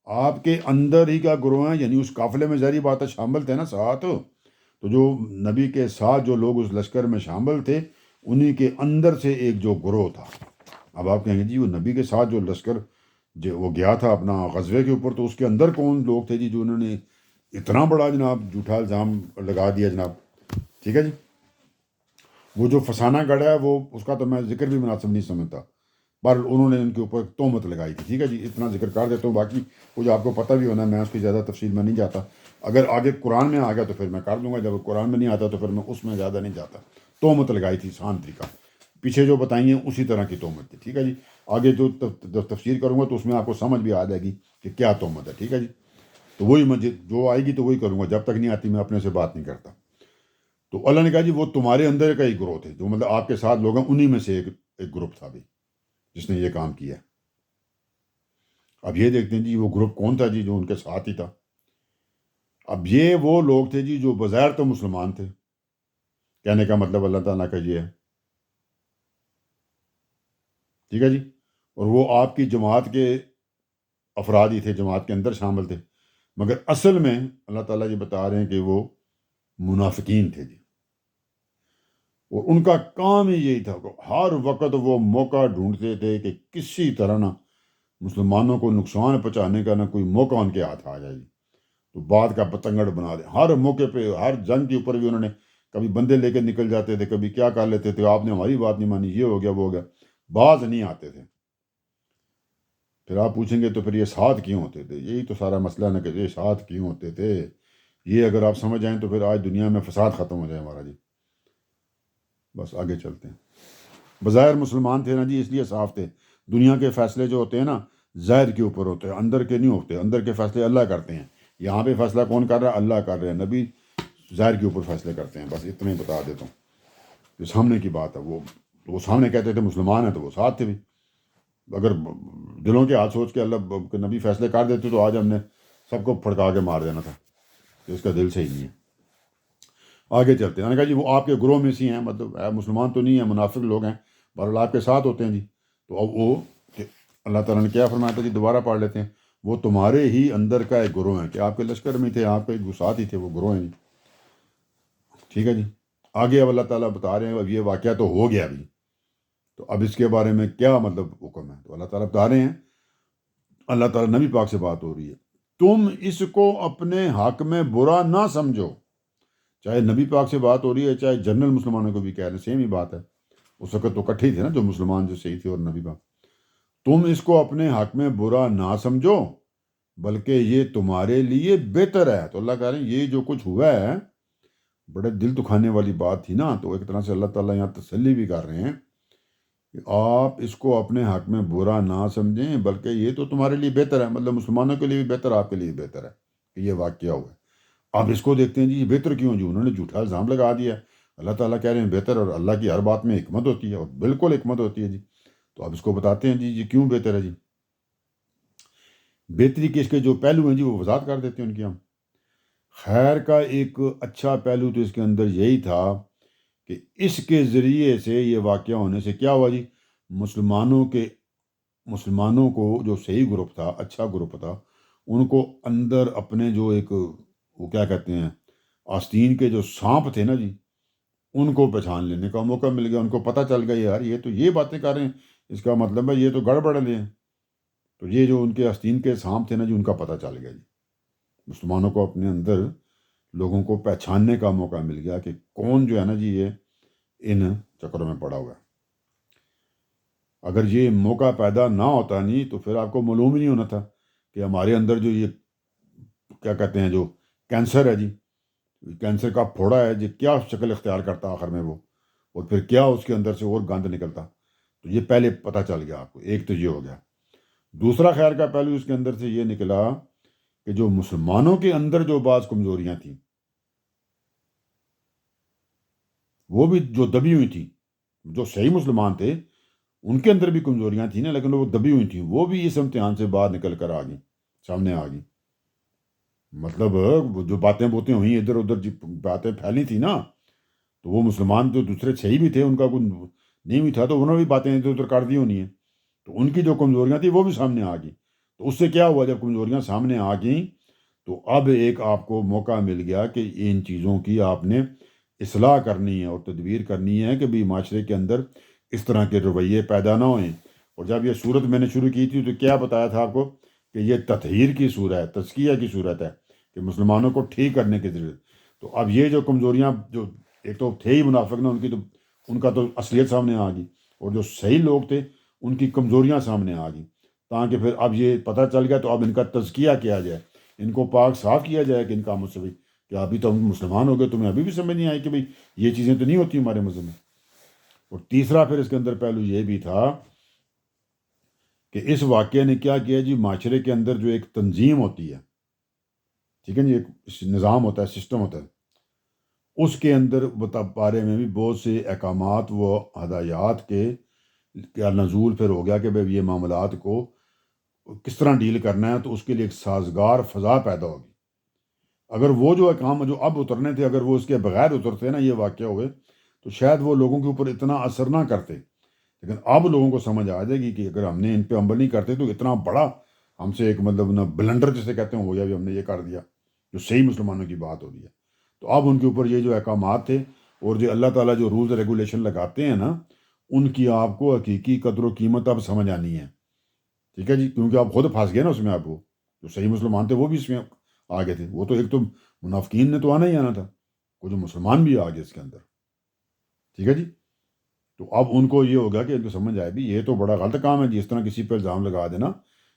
آپ کے اندر ہی کا گروہ ہیں، یعنی اس قافلے میں ظاہری بات ہے شامل تھے نا ساتھ، تو جو نبی کے ساتھ جو لوگ اس لشکر میں شامل تھے انہی کے اندر سے ایک جو گروہ تھا. اب آپ کہیں گے جی وہ نبی کے ساتھ جو لشکر جو وہ گیا تھا اپنا غزوے کے اوپر، تو اس کے اندر کون لوگ تھے جی جو انہوں نے اتنا بڑا جناب جھوٹا الزام لگا دیا جناب. ٹھیک ہے جی. وہ جو فسانہ گڑھا ہے وہ اس کا تو میں ذکر بھی مناسب نہیں سمجھتا، پر انہوں نے ان کے اوپر تہمت لگائی تھی. ٹھیک ہے جی، اتنا ذکر کر دیتا ہوں، باقی کچھ آپ کو پتہ بھی ہونا ہے، میں اس کی زیادہ تفصیل میں نہیں جاتا. اگر آگے قرآن میں آ گیا تو پھر میں کر دوں گا، جب قرآن میں نہیں آتا تو پھر میں اس میں زیادہ نہیں جاتا. تہمت لگائی تھی آسان طریقہ، پیچھے جو بتائی ہیں اسی طرح کی تہمت تھی. ٹھیک ہے جی. آگے جو تفسیر کروں گا تو اس میں آپ کو سمجھ بھی آ جائے گی کہ کیا تہمت ہے. ٹھیک ہے جی. تو وہی مجھے جو آئے گی تو وہی کروں گا، جب تک نہیں آتی میں اپنے سے بات نہیں کرتا. تو اللہ نے کہا جی وہ تمہارے اندر کا ایک گروہ تھے، جو مطلب آپ کے ساتھ لوگ ہیں انہی میں سے ایک گروپ تھا بھی جس نے یہ کام کیا. اب یہ دیکھتے ہیں جی وہ گروپ کون تھا جی جو ان کے ساتھ ہی تھا. اب یہ وہ لوگ تھے جی جو بظاہر تو مسلمان تھے، کہنے کا مطلب اللہ تعالیٰ کا یہ ہے. ٹھیک ہے جی. اور وہ آپ کی جماعت کے افراد ہی تھے، جماعت کے اندر شامل تھے، مگر اصل میں اللہ تعالیٰ یہ بتا رہے ہیں کہ وہ منافقین تھے جی. اور ان کا کام ہی یہی تھا کہ ہر وقت وہ موقع ڈھونڈتے تھے کہ کسی طرح نہ مسلمانوں کو نقصان پہنچانے کا نہ کوئی موقع ان کے ہاتھ آ جائے جی، تو بات کا پتنگڑ بنا دیں. ہر موقع پہ ہر جنگ کے اوپر بھی انہوں نے کبھی بندے لے کے نکل جاتے تھے، کبھی کیا کر لیتے تھے، آپ نے ہماری بات نہیں مانی، یہ ہو گیا وہ ہو گیا، باز نہیں آتے تھے. پھر آپ پوچھیں گے تو پھر یہ ساتھ کیوں ہوتے تھے؟ یہی تو سارا مسئلہ نا کہ یہ ساتھ کیوں ہوتے تھے. یہ اگر آپ سمجھ جائیں تو پھر آج دنیا میں فساد ختم ہو جائے ہمارا جی. بس آگے چلتے ہیں. بظاہر مسلمان تھے نا جی، اس لیے صاف تھے. دنیا کے فیصلے جو ہوتے ہیں نا ظاہر کے اوپر ہوتے ہیں، اندر کے نہیں ہوتے. اندر کے فیصلے اللہ کرتے ہیں. یہاں پہ فیصلہ کون کر رہا ہے؟ اللہ کر رہے ہیں. نبی ظاہر کے اوپر فیصلے کرتے ہیں. بس اتنا ہی بتا دیتا ہوں. جو سامنے کی بات ہے وہ سامنے کہتے تھے مسلمان ہیں تو وہ ساتھ تھے بھی. اگر دلوں کے ہاتھ سوچ کے اللہ کے نبی فیصلے کر دیتے تو آج ہم نے سب کو پھڑکا کے مار دینا تھا کہ اس کا دل صحیح نہیں ہے. آگے چلتے ہیں. میں نے کہا جی وہ آپ کے گروہ میں سے ہیں، مطلب مسلمان تو نہیں ہیں، منافق لوگ ہیں، بہرحال آپ کے ساتھ ہوتے ہیں جی. تو اب وہ کہ اللہ تعالیٰ نے کیا فرمایا تھا جی؟ دوبارہ پڑھ لیتے ہیں. وہ تمہارے ہی اندر کا ایک گروہ ہے، کہ آپ کے لشکر میں تھے، آپ کے جو ساتھ ہی تھے، وہ گروہ ہیں جی. ٹھیک ہے جی. آگے اب اللہ تعالیٰ بتا رہے ہیں اب یہ واقعہ تو ہو گیا ابھی، تو اب اس کے بارے میں کیا مطلب حکم ہے؟ تو اللہ تعالیٰ بتا رہے ہیں، اللہ تعالیٰ نبی پاک سے بات ہو رہی ہے، تم اس کو اپنے حق میں برا نہ سمجھو. چاہے نبی پاک سے بات ہو رہی ہے، چاہے جنرل مسلمانوں کو بھی کہہ رہے ہیں، سیم ہی بات ہے. اس وقت تو کٹھے ہی تھے نا جو مسلمان جو صحیح تھے اور نبی پاک. تم اس کو اپنے حق میں برا نہ سمجھو بلکہ یہ تمہارے لیے بہتر ہے. تو اللہ کہہ رہے ہیں یہ جو کچھ ہوا ہے بڑے دل دکھانے والی بات تھی نا، تو ایک طرح سے اللہ تعالیٰ یہاں تسلی بھی کر رہے ہیں کہ آپ اس کو اپنے حق میں برا نہ سمجھیں بلکہ یہ تو تمہارے لیے بہتر ہے. مطلب مسلمانوں کے لیے بھی بہتر، آپ کے لیے بھی بہتر ہے کہ یہ واقعہ ہوا ہے. اب اس کو دیکھتے ہیں جی یہ بہتر کیوں جی؟ انہوں نے جھوٹا الزام لگا دیا ہے. اللہ تعالیٰ کہہ رہے ہیں بہتر، اور اللہ کی ہر بات میں حکمت ہوتی ہے، اور بالکل حکمت ہوتی ہے جی. تو اب اس کو بتاتے ہیں جی کیوں بہتر ہے جی. بہتری کے اس کے جو پہلو ہیں جی وہ وضاحت کر دیتے ہیں ان کی ہم. خیر کا ایک اچھا پہلو تو اس کے اندر یہی تھا کہ اس کے ذریعے سے یہ واقعہ ہونے سے کیا ہوا جی؟ مسلمانوں کو جو صحیح گروپ تھا، اچھا گروپ تھا، ان کو اندر اپنے جو ایک وہ کیا کہتے ہیں آستین کے جو سانپ تھے نا جی، ان کو پہچان لینے کا موقع مل گیا، ان کو پتہ چل گیا یار یہ تو یہ باتیں کر رہے ہیں، اس کا مطلب ہے یہ تو گڑبڑ لے ہیں۔ تو یہ جو ان کے آستین کے سام تھے نا جی، ان کا پتہ چل گیا جی، مسلمانوں کو اپنے اندر لوگوں کو پہچاننے کا موقع مل گیا کہ کون جو ہے نا جی یہ ان چکروں میں پڑا ہوا ہے۔ اگر یہ موقع پیدا نہ ہوتا نہیں تو پھر آپ کو معلوم ہی نہیں ہونا تھا کہ ہمارے اندر جو یہ کیا کہتے ہیں جو کینسر ہے جی، کینسر کا پھوڑا ہے جی، کیا شکل اختیار کرتا آخر میں وہ، اور پھر کیا اس کے اندر سے اور گند نکلتا۔ تو یہ پہلے پتہ چل گیا آپ کو، ایک تو یہ ہو گیا۔ دوسرا خیر کا پہلو اس کے اندر سے یہ نکلا کہ جو مسلمانوں کے اندر جو بعض کمزوریاں تھیں وہ بھی جو دبی ہوئی تھیں، جو صحیح مسلمان تھے ان کے اندر بھی کمزوریاں تھیں نا، لیکن وہ دبی ہوئی تھیں، وہ بھی اس امتحان سے باہر نکل کر آ گئیں، سامنے آ گئیں۔ مطلب وہ جو باتیں بوتیں ہوئیں ادھر ادھر باتیں پھیلی تھیں نا، تو وہ مسلمان جو دوسرے صحیح بھی تھے، ان کا کوئی نہیں بھی تھا، تو انہوں نے بھی باتیں ادھر ادھر کر دی ہونی ہیں، تو ان کی جو کمزوریاں تھیں وہ بھی سامنے آ گئیں۔ تو اس سے کیا ہوا، جب کمزوریاں سامنے آ گئیں تو اب ایک آپ کو موقع مل گیا کہ ان چیزوں کی آپ نے اصلاح کرنی ہے اور تدبیر کرنی ہے کہ بھی معاشرے کے اندر اس طرح کے رویے پیدا نہ ہوئیں۔ اور جب یہ صورت میں نے شروع کی تھی تو کیا بتایا تھا آپ کو کہ یہ تطہیر کی صورت ہے، تزکیہ کی صورت ہے، کہ مسلمانوں کو ٹھیک کرنے کی ضرورت۔ تو اب یہ جو کمزوریاں جو ایک تو تھے ہی منافق نا، ان کا تو اصلیت سامنے آ گئی، اور جو صحیح لوگ تھے ان کی کمزوریاں سامنے آ گئیں، تاکہ پھر اب یہ پتہ چل گیا تو اب ان کا تزکیہ کیا جائے، ان کو پاک صاف کیا جائے کہ ان کاموں سے بھی، کہ ابھی تو ہم مسلمان ہو گئے، تمہیں ابھی بھی سمجھ نہیں آئی کہ بھئی یہ چیزیں تو نہیں ہوتی ہمارے مذہب میں۔ اور تیسرا پھر اس کے اندر پہلو یہ بھی تھا کہ اس واقعے نے کیا کیا جی، معاشرے کے اندر جو ایک تنظیم ہوتی ہے، ٹھیک ہے جی، ایک نظام ہوتا ہے، سسٹم ہوتا ہے، اس کے اندر بارے میں بھی بہت سے احکامات و ہدایات کے کیا نزول پھر ہو گیا کہ بھئی یہ معاملات کو کس طرح ڈیل کرنا ہے، تو اس کے لیے ایک سازگار فضا پیدا ہوگی۔ اگر وہ جو احکام جو اب اترنے تھے، اگر وہ اس کے بغیر اترتے نا، یہ واقعہ ہوئے، تو شاید وہ لوگوں کے اوپر اتنا اثر نہ کرتے، لیکن اب لوگوں کو سمجھ آ جائے گی کہ اگر ہم نے ان پہ عمل نہیں کرتے تو اتنا بڑا ہم سے ایک مطلب نا بلنڈر جسے کہتے ہیں ہو گیا، بھی ہم نے یہ کر دیا جو صحیح مسلمانوں کی بات ہو رہی ہے۔ تو اب ان کے اوپر یہ جو احکامات تھے اور جو اللہ تعالیٰ جو رولز ریگولیشن لگاتے ہیں نا، ان کی آپ کو حقیقی قدر و قیمت اب سمجھ آنی ہے، ٹھیک ہے جی، کیونکہ آپ خود پھنس گئے نا اس میں، آپ وہ جو صحیح مسلمان تھے وہ بھی اس میں آ گئے تھے، وہ تو ایک تو منافقین نے تو آنا ہی آنا تھا، وہ جو مسلمان بھی آ گئے اس کے اندر، ٹھیک ہے جی۔ تو اب ان کو یہ ہوگا کہ ان کو سمجھ آئے بھی یہ تو بڑا غلط کام ہے جی، اس طرح کسی پہ الزام لگا دینا،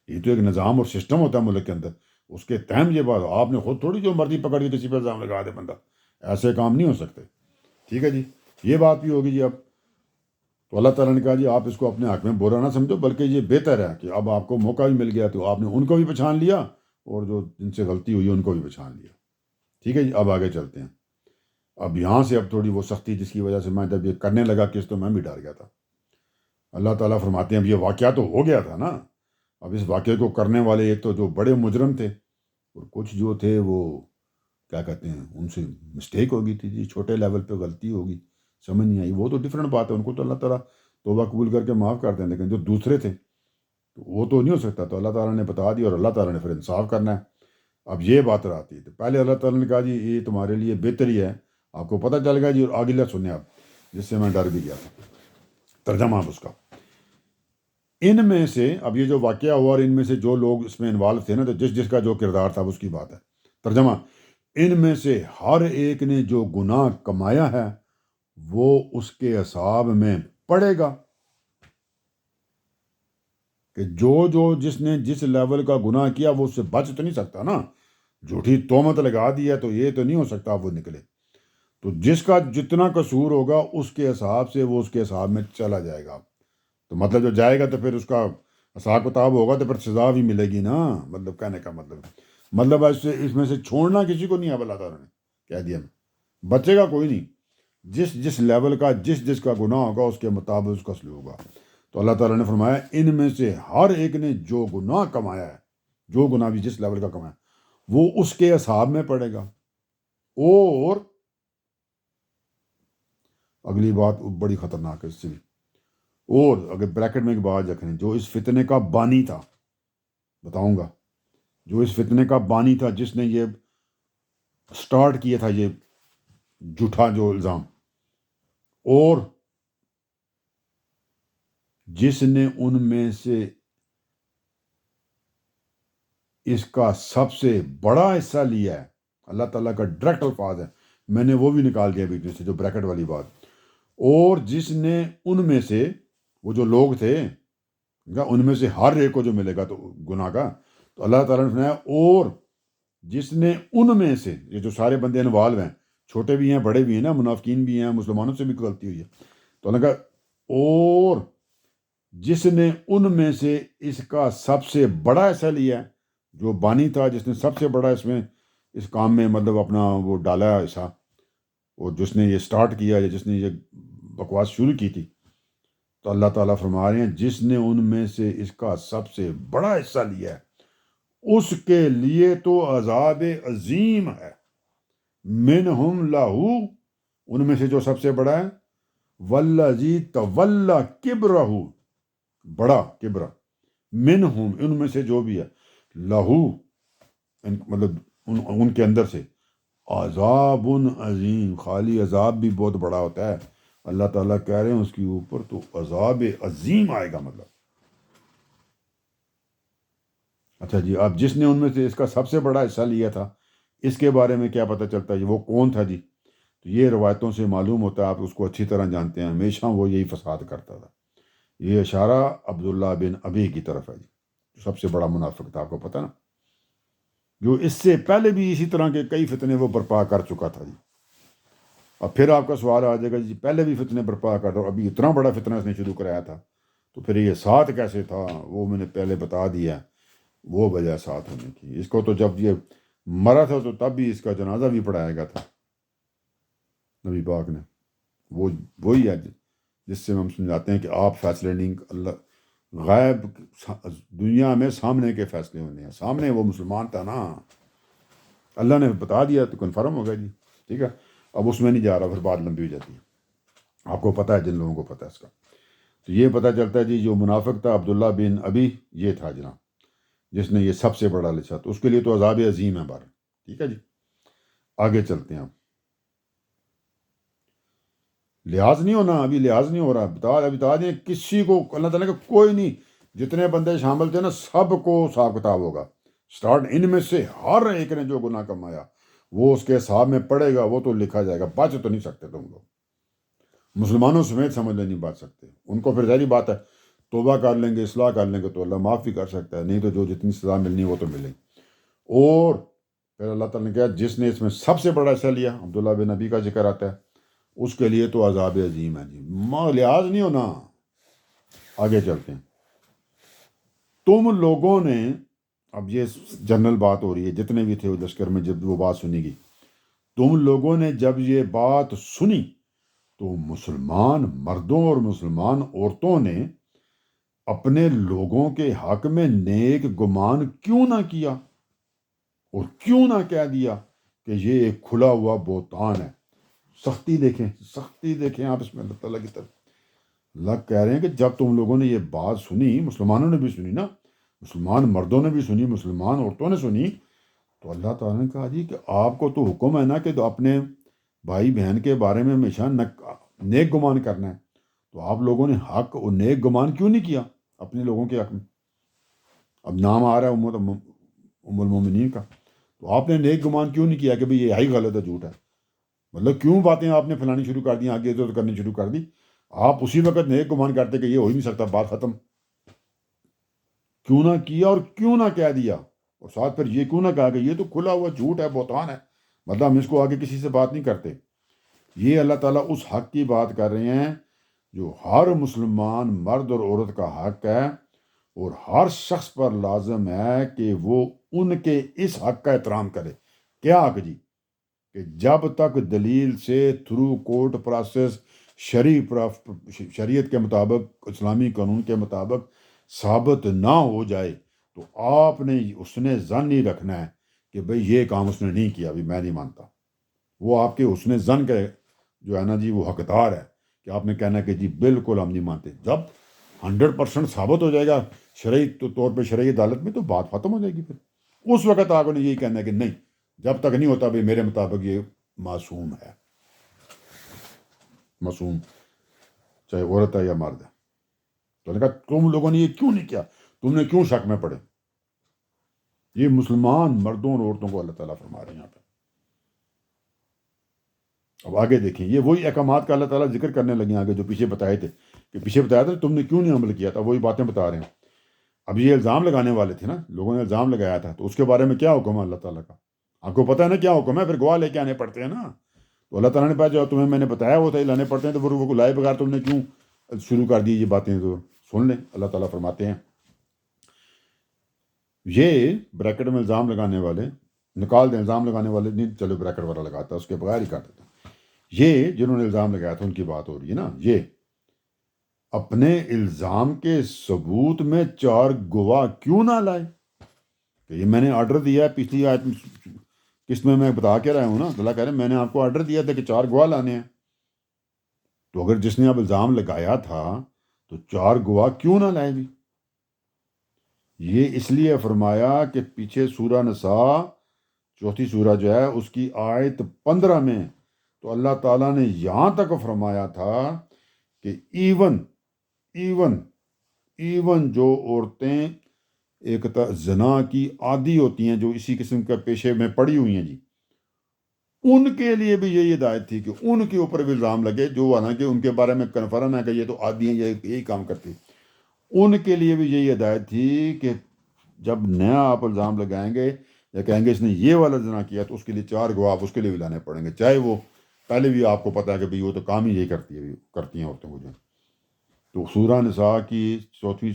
یہ تو ایک نظام اور سسٹم ہوتا ہے ملک کے اندر، اس کے تحت یہ بات آپ نے خود تھوڑی جو مرضی پکڑ کے کسی پہ الزام لگا دے بندہ، ایسے کام نہیں ہو سکتے، ٹھیک ہے جی۔ یہ بات بھی ہوگی جی اب، تو اللہ تعالیٰ نے کہا جی آپ اس کو اپنے حق میں برا نہ سمجھو، بلکہ یہ بہتر ہے کہ اب آپ کو موقع بھی مل گیا تو آپ نے ان کو بھی پہچان لیا اور جو جن سے غلطی ہوئی ان کو بھی پہچان لیا، ٹھیک ہے جی۔ اب آگے چلتے ہیں، اب یہاں سے اب تھوڑی وہ سختی جس کی وجہ سے میں جب یہ کرنے لگا کس تو میں بھی ڈر گیا تھا۔ اللہ تعالیٰ فرماتے ہیں اب یہ واقعہ تو ہو گیا تھا نا، اب اس واقعے کو کرنے والے ایک تو جو بڑے مجرم تھے، اور کچھ جو تھے وہ کیا کہتے ہیں ان سے مسٹیک ہو گئی تھی جی، چھوٹے لیول پہ غلطی ہوگی، سمجھ نہیں آئی، وہ تو ڈفرینٹ بات ہے، ان کو تو اللہ تعالیٰ توبہ قبول کر کے معاف کر دیں، لیکن جو دوسرے تھے تو وہ تو نہیں ہو سکتا، تو اللہ تعالیٰ نے بتا دیا اور اللہ تعالیٰ نے پھر انصاف کرنا ہے۔ اب یہ بات آتی ہے تو پہلے اللہ تعالیٰ نے کہا جی یہ تمہارے لیے بہتر ہی ہے، آپ کو پتہ چل گیا جی، اور آگے لے سنیں آپ، جس سے میں ڈر بھی گیا تھا۔ ترجمہ اب اس کا، ان میں سے اب یہ جو واقعہ ہوا اور ان میں سے جو لوگ اس میں انوالو تھے نا، تو جس جس کا جو کردار تھا اس کی بات ہے۔ ترجمہ، ان میں سے ہر ایک نے جو گناہ کمایا ہے وہ اس کے حساب میں پڑے گا، کہ جو جس نے جس لیول کا گناہ کیا وہ اس سے بچ تو نہیں سکتا نا، جھوٹی تہمت لگا دی ہے تو یہ تو نہیں ہو سکتا وہ نکلے، تو جس کا جتنا قصور ہوگا اس کے حساب سے وہ اس کے حساب میں چلا جائے گا، تو مطلب جو جائے گا تو پھر اس کا حساب کتاب ہوگا تو پھر سزا بھی ملے گی نا، مطلب کہنے کا مطلب اس میں سے چھوڑنا کسی کو نہیں ہے، اللہ تعالیٰ نے کہہ دیا بچے گا کوئی نہیں، جس جس لیول کا جس کا گناہ ہوگا اس کے مطابق اس کا سلوک ہوگا۔ تو اللہ تعالیٰ نے فرمایا ان میں سے ہر ایک نے جو گناہ کمایا ہے، جو گناہ بھی جس لیول کا کمایا وہ اس کے حساب میں پڑے گا۔ اور اگلی بات بڑی خطرناک ہے اس سے بھی، اور اگر بریکٹ میں ایک بات رکھیں، جو اس فتنے کا بانی تھا، بتاؤں گا، جو اس فتنے کا بانی تھا، جس نے یہ سٹارٹ کیا تھا یہ جھوٹا جو الزام، اور جس نے ان میں سے اس کا سب سے بڑا حصہ لیا ہے، اللہ تعالیٰ کا ڈائریکٹ الفاظ ہے، میں نے وہ بھی نکال دیا بیچ میں سے جو بریکٹ والی بات، اور جس نے ان میں سے، وہ جو لوگ تھے ان میں سے ہر ایک کو جو ملے گا تو گناہ کا، تو اللہ تعالیٰ نے فرمایا اور جس نے ان میں سے، یہ جو سارے بندے انوالو ہیں، چھوٹے بھی ہیں بڑے بھی ہیں نا، منافقین بھی ہیں، مسلمانوں سے بھی غلطی ہوئی ہے، تو اللہ کہا اور جس نے ان میں سے اس کا سب سے بڑا حصہ لیا ہے، جو بانی تھا جس نے سب سے بڑا اس میں اس کام میں مطلب اپنا وہ ڈالا حصہ، اور جس نے یہ سٹارٹ کیا یا جس نے یہ بکواس شروع کی تھی، تو اللہ تعالیٰ فرما رہے ہیں جس نے ان میں سے اس کا سب سے بڑا حصہ لیا ہے اس کے لیے تو عذاب عظیم ہے، منہم لہو، ان میں سے جو سب سے بڑا ہے، والذی تولی کبرہ، بڑا کبرہ، منہم ان میں سے جو بھی ہے، لہو مطلب ان کے اندر سے، عذاب عظیم، خالی عذاب بھی بہت بڑا ہوتا ہے، اللہ تعالیٰ کہہ رہے ہیں اس کے اوپر تو عذاب عظیم آئے گا مطلب۔ اچھا جی، اب جس نے ان میں سے اس کا سب سے بڑا حصہ لیا تھا، اس کے بارے میں کیا پتہ چلتا ہے وہ کون تھا جی؟ تو یہ روایتوں سے معلوم ہوتا ہے، آپ اس کو اچھی طرح جانتے ہیں، ہمیشہ وہ یہی فساد کرتا تھا۔ یہ اشارہ عبداللہ بن ابی کی طرف ہے جی، جو سب سے بڑا منافق تھا، آپ کو پتہ نا، جو اس سے پہلے بھی اسی طرح کے کئی فتنے وہ برپا کر چکا تھا جی۔ اب پھر آپ کا سوال آ جائے گا جی پہلے بھی فتنے برپا کر دو، ابھی اتنا بڑا فتنہ اس نے شروع کرایا تھا تو پھر یہ ساتھ کیسے تھا؟ وہ میں نے پہلے بتا دیا، وہ وجہ ساتھ ہونے کی۔ اس کو تو جب یہ مرا تھا تو تب بھی اس کا جنازہ بھی پڑھایا گیا تھا نبی پاک نے، وہی ہے جس سے ہم سمجھاتے ہیں کہ آپ فیصلے نہیں، اللہ غائب دنیا میں سامنے کے فیصلے ہونے ہیں، سامنے وہ مسلمان تھا نا، اللہ نے بتا دیا تو کنفرم ہو گیا جی، ٹھیک ہے، اب اس میں نہیں جا رہا، پھر بات لمبی ہو جاتی ہے، آپ کو پتہ ہے جن لوگوں کو پتہ ہے اس کا۔ تو یہ پتہ چلتا ہے جی جو منافق تھا عبداللہ بن ابی، یہ تھا جناب جس نے یہ سب سے بڑا لچھا، تو اس کے لیے تو عذاب عظیم ہے بار، ٹھیک ہے جی۔ آگے چلتے ہیں، اب لحاظ نہیں ہونا، ابھی لحاظ نہیں ہو رہا، بتا دیں کسی کو اللہ تعالیٰ کا کوئی نہیں، جتنے بندے شامل تھے نا سب کو حساب کتاب ہوگا، سٹارٹ ان میں سے ہر ایک نے جو گناہ کمایا وہ اس کے حساب میں پڑے گا، وہ تو لکھا جائے گا، بچ تو نہیں سکتے تم لوگ، مسلمانوں سمیت سمجھ لیں نہیں بچ سکتے، ان کو پھر ظاہری بات ہے توبہ کر لیں گے، اصلاح کر لیں گے تو اللہ معاف بھی کر سکتا ہے، نہیں تو جو جتنی سزا ملنی وہ تو ملے گی۔ اور پھر اللہ تعالیٰ نے کہا جس نے اس میں سب سے بڑا حصہ لیا، عبداللہ بن نبی کا ذکر آتا ہے، اس کے لیے تو عذاب عظیم ہے جی، لحاظ نہیں ہونا۔ آگے چلتے ہیں، تم لوگوں نے، اب یہ جنرل بات ہو رہی ہے، جتنے بھی تھے لشکر میں جب وہ بات سنی گئی، تم لوگوں نے جب یہ بات سنی تو مسلمان مردوں اور مسلمان عورتوں نے اپنے لوگوں کے حق میں نیک گمان کیوں نہ کیا اور کیوں نہ کہہ دیا کہ یہ ایک کھلا ہوا بہتان ہے۔ سختی دیکھیں آپ اس میں اللہ تعالیٰ کی طرف، اللہ کہہ رہے ہیں کہ جب تم لوگوں نے یہ بات سنی، مسلمانوں نے بھی سنی نا، مسلمان مردوں نے بھی سنی، مسلمان عورتوں نے سنی، تو اللہ تعالیٰ نے کہا جی کہ آپ کو تو حکم ہے نا کہ اپنے بھائی بہن کے بارے میں ہمیشہ نیک گمان کرنا ہے، تو آپ لوگوں نے حق اور نیک گمان کیوں نہیں کیا اپنے لوگوں کے حق میں؟ اب نام آ رہا ہے ام المومنین کا، تو آپ نے نیک گمان کیوں نہیں کیا کہ بھئی یہ ہی غلط ہے، جھوٹ ہے؟ مطلب کیوں باتیں آپ نے پھیلانی شروع کر دی، آگے ادھر کرنی شروع کر دی؟ آپ اسی وقت نیک گمان کرتے کہ یہ ہو ہی نہیں سکتا، بات ختم، کیوں نہ کیا اور کیوں نہ کہہ دیا، اور ساتھ پھر یہ کیوں نہ کہا کہ یہ تو کھلا ہوا جھوٹ ہے، بہتان ہے، مطلب ہم اس کو آگے کسی سے بات نہیں کرتے۔ یہ اللہ تعالیٰ اس حق کی بات کر رہے ہیں جو ہر مسلمان مرد اور عورت کا حق ہے، اور ہر شخص پر لازم ہے کہ وہ ان کے اس حق کا احترام کرے۔ کیا حق جی؟ کہ جب تک دلیل سے تھرو کورٹ پروسیس شریعت کے مطابق، اسلامی قانون کے مطابق ثابت نہ ہو جائے تو آپ نے حسن ظن نہیں رکھنا ہے کہ بھئی یہ کام اس نے نہیں کیا، بھی میں نہیں مانتا، وہ آپ کے حسن ظن کا جو ہے نا جی وہ حقدار ہے کہ آپ نے کہنا کہ جی بالکل ہم نہیں مانتے۔ جب 100% ثابت ہو جائے گا شرعی طور پہ، شرعی عدالت میں، تو بات ختم ہو جائے گی، پھر اس وقت آپ نے یہی کہنا ہے کہ نہیں، جب تک نہیں ہوتا بھئی میرے مطابق یہ معصوم ہے، معصوم۔ چاہے عورت ہے یا مرد ہے. تو نے کہا تم لوگوں نے یہ کیوں نہیں کیا, تم نے کیوں شک میں پڑے؟ یہ مسلمان مردوں اور عورتوں کو اللہ تعالیٰ فرما رہے ہیں یہاں پہ. اب آگے دیکھیں, یہ وہی احکامات کا اللہ تعالیٰ ذکر کرنے لگے آگے جو پیچھے بتائے تھے, کہ پیچھے بتایا تھا تم نے کیوں نہیں عمل کیا تھا, وہی باتیں بتا رہے ہیں. اب یہ الزام لگانے والے تھے نا, لوگوں نے الزام لگایا تھا, تو اس کے بارے میں کیا حکم ہے اللہ تعالیٰ کا؟ آپ کو پتہ ہے نا کیا حکم ہے, پھر گواہ لے کے آنے پڑتے ہیں نا. تو اللہ تعالیٰ نے پاس جو تمہیں میں نے بتایا وہ تھا لانے پڑتے ہیں, تو پھر وہ لائے بغیر تم نے کیوں شروع کر دی یہ باتیں؟ تو سن لیں, اللہ تعالیٰ فرماتے ہیں یہ بریکٹ میں الزام لگانے والے نکال دیں, الزام لگانے والے نہیں, چلو بریکٹ والا لگاتا, اس کے بغیر ہی کر دیتا. یہ جنہوں نے الزام لگایا تھا ان کی بات ہو رہی ہے نا, یہ اپنے الزام کے ثبوت میں 4 گواہ کیوں نہ لائے؟ کہ یہ میں نے آرڈر دیا ہے, پچھلی آیت قسط میں بتا کے رہا ہوں نا, اللہ کہہ رہے ہیں میں نے آپ کو آرڈر دیا تھا کہ 4 گواہ لانے ہیں. تو اگر جس نے اب الزام لگایا تھا تو 4 گواہ کیوں نہ لائے بھی؟ یہ اس لیے فرمایا کہ پیچھے سورہ نساء 4 سورہ جو ہے اس کی آیت 15 میں تو اللہ تعالیٰ نے یہاں تک فرمایا تھا کہ ایون جو عورتیں ایک زنا کی عادی ہوتی ہیں, جو اسی قسم کا پیشے میں پڑی ہوئی ہیں جی, ان کے لیے بھی یہی ہدایت تھی کہ ان کے اوپر بھی الزام لگے, جو حالانکہ ان کے بارے میں کنفرم ہے کہ یہ تو عادی ہیں, یہی کام کرتے, ان کے لیے بھی یہی ہدایت تھی کہ جب نیا آپ الزام لگائیں گے یا کہیں گے اس نے یہ والا زنا کیا, تو اس کے لیے 4 گواہ اس کے لیے بھی لانے پڑیں گے, چاہے وہ پہلے بھی آپ کو پتہ ہے کہ بھئی وہ تو کام ہی یہی کرتی ہیں عورتوں کو جو. تو سورہ نساء کی 4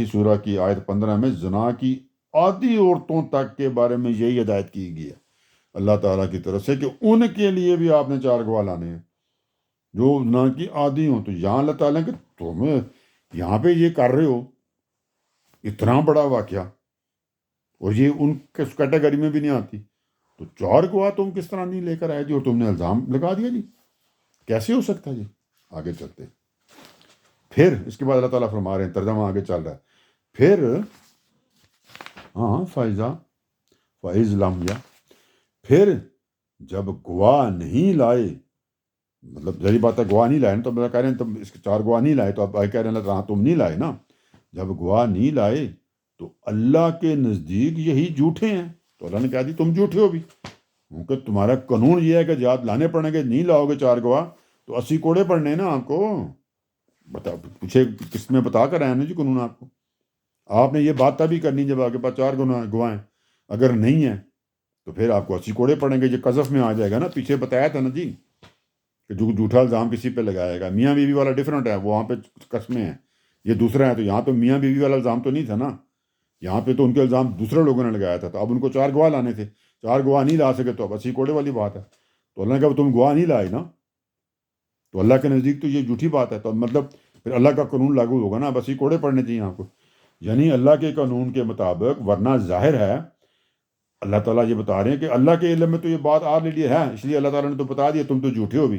سورہ کی آیت 15 میں زنا کی عادی عورتوں تک کے بارے میں یہی ہدایت کی گئی ہے اللہ تعالیٰ کی طرف سے کہ ان کے لیے بھی آپ نے 4 گواہ لانے ہیں جو زنا کی عادی ہوں. تو یہاں اللہ تعالیٰ کہ تم یہاں پہ یہ کر رہے ہو اتنا بڑا واقعہ, اور یہ ان کے کیٹیگری میں بھی نہیں آتی, تو 4 گواہ تم کس طرح نہیں لے کر آئے جی, اور تم نے الزام لگا دیا جی, کیسے ہو سکتا جی؟ آگے چلتے پھر اس کے بعد اللہ تعالیٰ فرما رہے ہیں, ترجمہ آگے چل رہا ہے, پھر فائز لمحہ, پھر جب گواہ نہیں لائے, مطلب ظاہری بات ہے گواہ نہیں لائے نا, تو اللہ کہہ رہے ہیں تم اس کے 4 گواہ نہیں لائے, تو اب کہہ رہے ہیں اللہ تعالیٰ تم نہیں لائے نا, جب گواہ نہیں لائے تو اللہ کے نزدیک یہی جھوٹے ہیں. تو اللہ نے کہا دی تم جھوٹے ہو بھی, کیونکہ تمہارا قانون یہ ہے کہ جہاد لانے پڑیں گے, نہیں لاؤ گے 4 گواہ تو 80 کوڑے پڑنے نا آپ کو. بتا پوچھے کس میں بتا کر آیا نا جی قانون آپ کو, آپ نے یہ بات تبھی کرنی جب آپ کے پاس 4 گواہ ہیں, اگر نہیں ہیں تو پھر آپ کو 80 کوڑے پڑیں گے. یہ قذف میں آ جائے گا نا, پیچھے بتایا تھا نا جی کہ جو جھوٹا الزام کسی پہ لگائے گا. میاں بیوی والا ڈیفرنٹ ہے, وہاں پہ قسمیں ہیں, یہ دوسرا ہے. تو یہاں تو میاں بیوی والا الزام تو نہیں تھا نا, یہاں پہ تو ان کے الزام دوسرے لوگوں نے لگایا تھا, تو اب ان کو 4 گواہ لانے تھے, 4 گواہ نہیں لا سکے تو اب 80 کوڑے والی بات ہے. تو اللہ نے کہا تم گواہ نہیں لائے نا, تو اللہ کے نزدیک تو یہ جھوٹی بات ہے, تو مطلب پھر اللہ کا قانون لاگو ہوگا نا, اب 80 کوڑے پڑنے چاہیے آپ کو. یعنی اللہ کے قانون کے مطابق, ورنہ ظاہر ہے اللہ تعالیٰ یہ بتا رہے ہیں کہ اللہ کے علم میں تو یہ بات آلریڈی ہے, اس لیے اللہ تعالیٰ نے تو بتا دیا تم تو جھوٹے ہو بھی.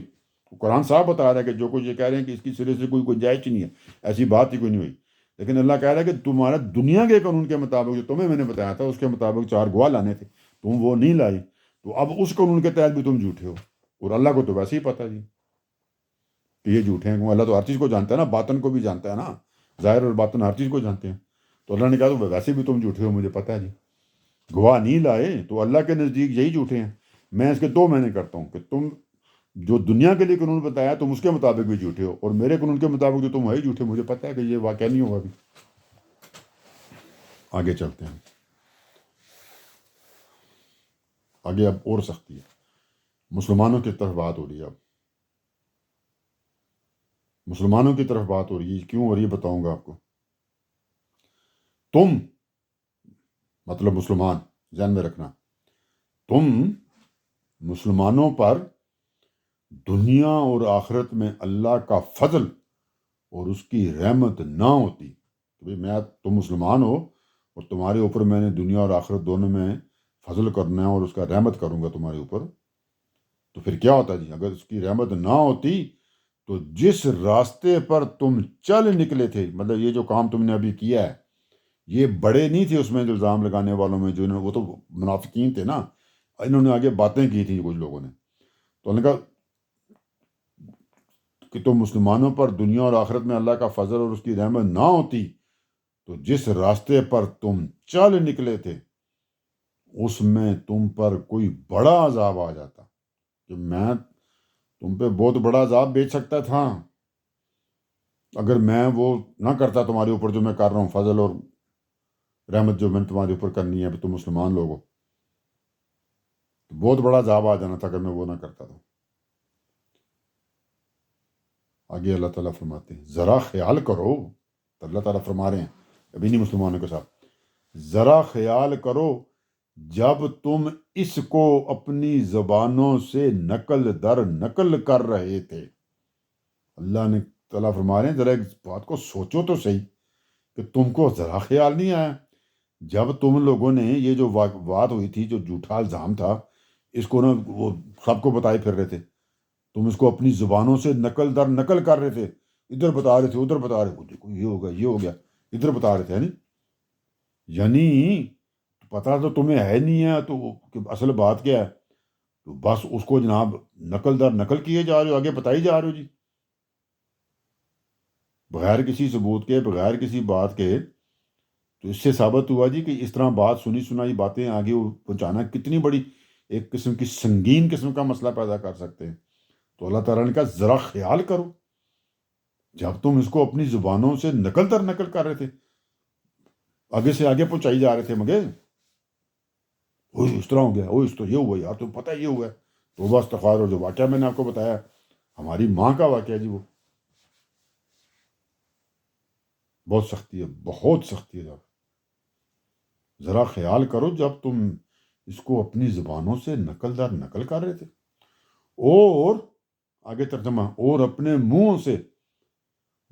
قرآن صاحب بتا رہا ہے کہ جو کچھ یہ کہہ رہے ہیں کہ اس کی سرے سے کوئی گنجائش نہیں ہے, ایسی بات ہی کوئی نہیں ہوئی. لیکن اللہ کہہ رہا ہے کہ تمہارا دنیا کے قانون کے مطابق جو تمہیں میں نے بتایا تھا اس کے مطابق 4 گواہ لانے تھے, تم وہ نہیں لائی, تو اب اس قانون کے تحت بھی تم جھوٹے ہو. اور اللہ کو تو ویسے ہی پتہ جی کہ یہ جھوٹے ہیں, اللہ تو ہر چیز کو جانتا ہے نا, باطن کو بھی جانتا ہے نا, ظاہر اور باطن ہر چیز کو جانتے ہیں. تو اللہ نے کہا تو ویسے بھی تم جھوٹے ہو, مجھے پتہ ہے جی. گواہ نہیں لائے تو اللہ کے نزدیک یہی جھوٹے ہیں. میں اس کے 2 معنی کرتا ہوں کہ تم جو دنیا کے لیے قانون بتایا تم اس کے مطابق بھی جھوٹے ہو, اور میرے قانون کے مطابق جو تم وہی جھوٹے, مجھے پتہ ہے کہ یہ واقعہ نہیں ہوگا. بھی آگے چلتے ہیں, آگے اب اور سختی ہے, مسلمانوں کی طرف بات ہو رہی ہے. اب مسلمانوں کی طرف بات ہو رہی ہے, کیوں ہو رہی ہے بتاؤں گا آپ کو. تم مطلب مسلمان, ذہن میں رکھنا, تم مسلمانوں پر دنیا اور آخرت میں اللہ کا فضل اور اس کی رحمت نہ ہوتی. کہ بھئی تم مسلمان ہو اور تمہارے اوپر میں نے دنیا اور آخرت دونوں میں فضل کرنا ہے اور اس کا رحمت کروں گا تمہارے اوپر, تو پھر کیا ہوتا جی؟ اگر اس کی رحمت نہ ہوتی تو جس راستے پر تم چل نکلے تھے, مطلب یہ جو کام تم نے ابھی کیا ہے, یہ بڑے نہیں تھے اس میں جو الزام لگانے والوں میں, جو وہ تو منافقین تھے نا, انہوں نے آگے باتیں کی تھیں کچھ لوگوں نے. تو انہوں نے کہا کہ تو مسلمانوں پر دنیا اور آخرت میں اللہ کا فضل اور اس کی رحمت نہ ہوتی تو جس راستے پر تم چل نکلے تھے اس میں تم پر کوئی بڑا عذاب آ جاتا کہ میں تم پہ بہت بڑا عذاب بھیج سکتا تھا اگر میں وہ نہ کرتا تمہارے اوپر جو میں کر رہا ہوں، فضل اور رحمت جو میں نے تمہارے اوپر کرنی ہے، تم مسلمان لوگ ہو، تو بہت بڑا عذاب آ جانا تھا اگر میں وہ نہ کرتا تو۔ آگے اللہ تعالیٰ فرماتے ہیں ذرا خیال کرو، تو اللہ تعالیٰ فرما رہے ہیں ابھی نہیں مسلمانوں کے ساتھ، ذرا خیال کرو جب تم اس کو اپنی زبانوں سے نقل در نقل کر رہے تھے۔ اللہ نے تعالیٰ فرما رہے ہیں ذرا ایک بات کو سوچو تو صحیح کہ تم کو ذرا خیال نہیں آیا جب تم لوگوں نے یہ جو بات ہوئی تھی، جو جھوٹا الزام تھا، اس کو نا وہ سب کو بتائے پھر رہے تھے، تم اس کو اپنی زبانوں سے نقل در نقل کر رہے تھے، ادھر بتا رہے تھے ادھر بتا رہے تھے، دیکھو یہ ہوگا یہ ہو گیا، ادھر بتا رہے تھے، یعنی پتہ تو تمہیں ہے نہیں ہے تو کہ اصل بات کیا ہے، تو بس اس کو جناب نقل در نقل کیے جا رہے ہو، آگے بتائی جا رہے ہو جی، بغیر کسی ثبوت کے، بغیر کسی بات کے۔ تو اس سے ثابت ہوا جی کہ اس طرح بات سنی سنائی باتیں آگے پہنچانا کتنی بڑی ایک قسم کی سنگین قسم کا مسئلہ پیدا کر سکتے ہیں۔ تو اللہ تعالیٰ نے کہا ذرا خیال کرو جب تم اس کو اپنی زبانوں سے نقل در نقل کر رہے تھے، آگے سے آگے پہنچائی جا رہے تھے، مگر اس طرح ہو گیا، اس تو یہ ہوا یار، تم پتہ یہ ہوا ہے، تو بس استغفار، اور جو واقعہ میں نے آپ کو بتایا ہماری ماں کا واقعہ جی، وہ بہت سختی ہے، بہت سختی ہے۔ ذرا خیال کرو جب تم اس کو اپنی زبانوں سے نقل در نقل کر رہے تھے، اور آگے ترجمہ، اور اپنے منہ سے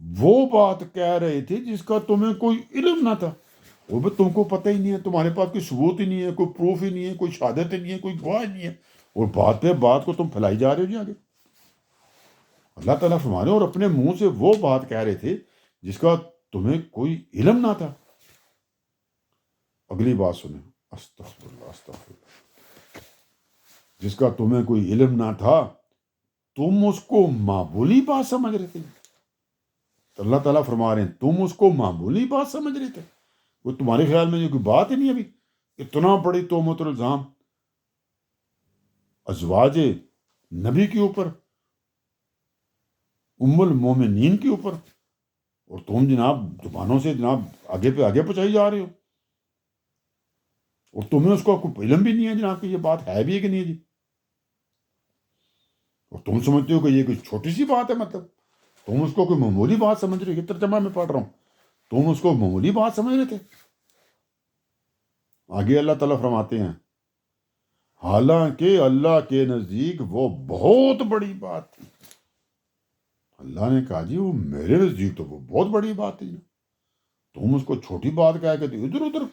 وہ بات کہہ رہے تھے جس کا تمہیں کوئی علم نہ تھا، وہ بھی تم کو پتہ ہی نہیں ہے، تمہارے پاس کوئی ثبوت ہی نہیں ہے، کوئی پروف ہی نہیں ہے، کوئی شہادت ہی نہیں ہے، کوئی گواہ نہیں ہے، اور بات پہ بات کو تم پھیلائی جا رہے ہو جی آگے۔ اللہ تعالیٰ فرما رہے ہیں اور اپنے منہ سے وہ بات کہہ رہے تھے جس کا تمہیں کوئی علم نہ تھا۔ اگلی بات سنیں، استغفر اللہ استغفر اللہ، جس کا تمہیں کوئی علم نہ تھا تم اس کو معمولی بات سمجھ رہے تھے۔ تو اللہ تعالیٰ فرما رہے ہیں تم اس کو معمولی بات سمجھ رہے تھے، وہ تمہارے خیال میں یہ کوئی بات ہی نہیں، ابھی اتنا بڑی تہمت اور الزام ازواج نبی کے اوپر، ام المومنین کے اوپر، اور تم جناب زبانوں سے جناب آگے پہ آگے پہنچائی جا رہے ہو، اور تمہیں اس کا کوئی علم بھی نہیں ہے جناب کہ یہ بات ہے بھی ہے کہ نہیں ہے جی، اور تم سمجھتے ہو کہ یہ کوئی چھوٹی سی بات ہے، مطلب تم اس کو کوئی معمولی بات سمجھ رہے ہو، یہ ترجمہ میں پڑھ رہا ہوں، تم اس کو معمولی بات سمجھ رہے تھے۔ آگے اللہ تعالیٰ فرماتے ہیں حالانکہ اللہ کے نزدیک وہ بہت بڑی بات تھی۔ اللہ نے کہا جی وہ میرے نزدیک تو وہ بہت بڑی بات تھی، تم اس کو چھوٹی بات کہہ کے ادھر ادھر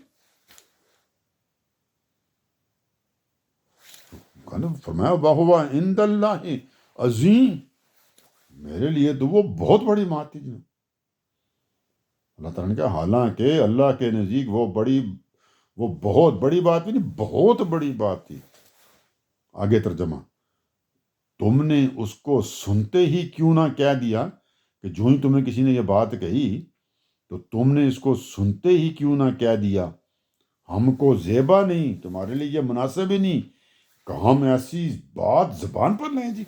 فرمایا وَهُوَ عِندَ اللَّهِ عظیم، میرے لیے تو وہ بہت بڑی بات تھی۔ اللہ تعالیٰ نے کہا حالانکہ اللہ کے نزدیک وہ بہت بڑی بات تھی، بہت بڑی بات تھی۔ آگے ترجمہ، تم نے اس کو سنتے ہی کیوں نہ کہہ دیا، کہ جو ہی تمہیں کسی نے یہ بات کہی تو تم نے اس کو سنتے ہی کیوں نہ کہہ دیا ہم کو زیبا نہیں، تمہارے لیے یہ مناسب ہی نہیں کہ ہم ایسی بات زبان پر لائیں جی،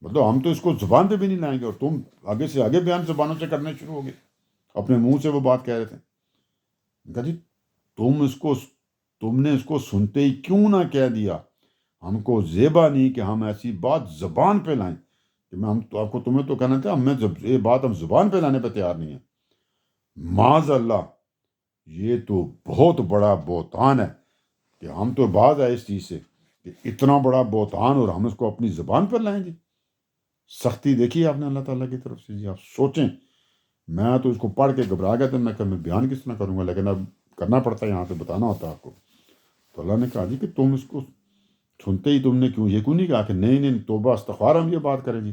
مطلب ہم تو اس کو زبان پہ بھی نہیں لائیں گے، اور تم آگے سے آگے بیان زبانوں سے کرنے شروع ہو گئے، اپنے منہ سے وہ بات کہہ رہے تھے۔ کہا جی تم نے اس کو سنتے ہی کیوں نہ کہہ دیا ہم کو زیبا نہیں کہ ہم ایسی بات زبان پہ لائیں، کہ میں ہم تو آپ کو تمہیں تو کہنا تھا یہ بات ہم زبان پہ لانے پہ تیار نہیں ہیں۔ معاذ اللہ، یہ تو بہت بڑا بہتان ہے کہ ہم تو باز ہے اس چیز سے کہ اتنا بڑا بہتان اور ہم اس کو اپنی زبان پر لائیں گے۔ سختی دیکھی آپ نے اللہ تعالیٰ کی طرف سے جی، آپ سوچیں، میں تو اس کو پڑھ کے گھبرا گیا تھا، میں کہ میں بیان کس طرح کروں گا، لیکن اب کرنا پڑتا ہے، یہاں پہ بتانا ہوتا ہے آپ کو۔ تو اللہ نے کہا جی کہ تم اس کو سنتے ہی تم نے یہ کیوں نہیں کہا کہ نہیں توبہ استغفار ہم یہ بات کریں جی،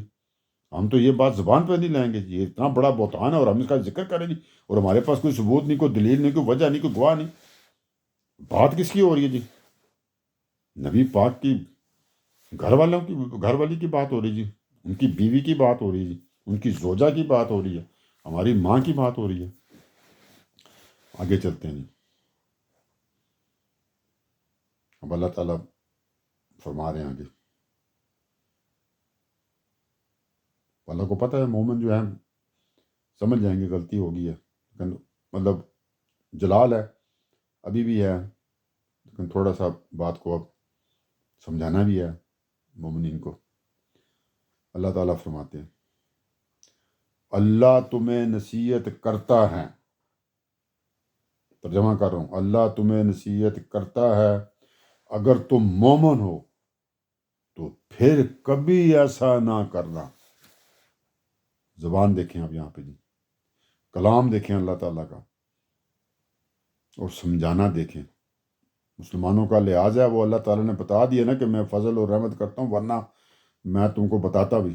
ہم تو یہ بات زبان پہ نہیں لائیں گے جی، یہ اتنا بڑا بہتان ہے اور ہم اس کا ذکر کریں جی، اور ہمارے پاس کوئی ثبوت نہیں، کوئی دلیل نہیں، کوئی وجہ نہیں، کوئی گواہ نہیں، بات کس کی ہو رہی ہے جی؟ نبی پاک کی گھر والی کی بات ہو رہی جی، ان کی بیوی کی بات ہو رہی ہے، ان کی زوجہ کی بات ہو رہی ہے، ہماری ماں کی بات ہو رہی ہے۔ آگے چلتے ہیں جی۔ اب اللہ تعالیٰ فرما رہے ہیں آگے، اللہ کو پتہ ہے مومن جو ہے سمجھ جائیں گے غلطی ہوگی ہے، لیکن مطلب جلال ہے ابھی بھی ہے، لیکن تھوڑا سا بات کو اب سمجھانا بھی ہے مومنین کو۔ اللہ تعالیٰ فرماتے ہیں اللہ تمہیں نصیحت کرتا ہے، ترجمہ کر رہا ہوں، اللہ تمہیں نصیحت کرتا ہے اگر تم مومن ہو تو پھر کبھی ایسا نہ کرنا۔ زبان دیکھیں اب یہاں پہ جی، کلام دیکھیں اللہ تعالیٰ کا، اور سمجھانا دیکھیں۔ مسلمانوں کا لحاظ ہے، وہ اللہ تعالیٰ نے بتا دیا نا کہ میں فضل اور رحمت کرتا ہوں، ورنہ میں تم کو بتاتا بھی۔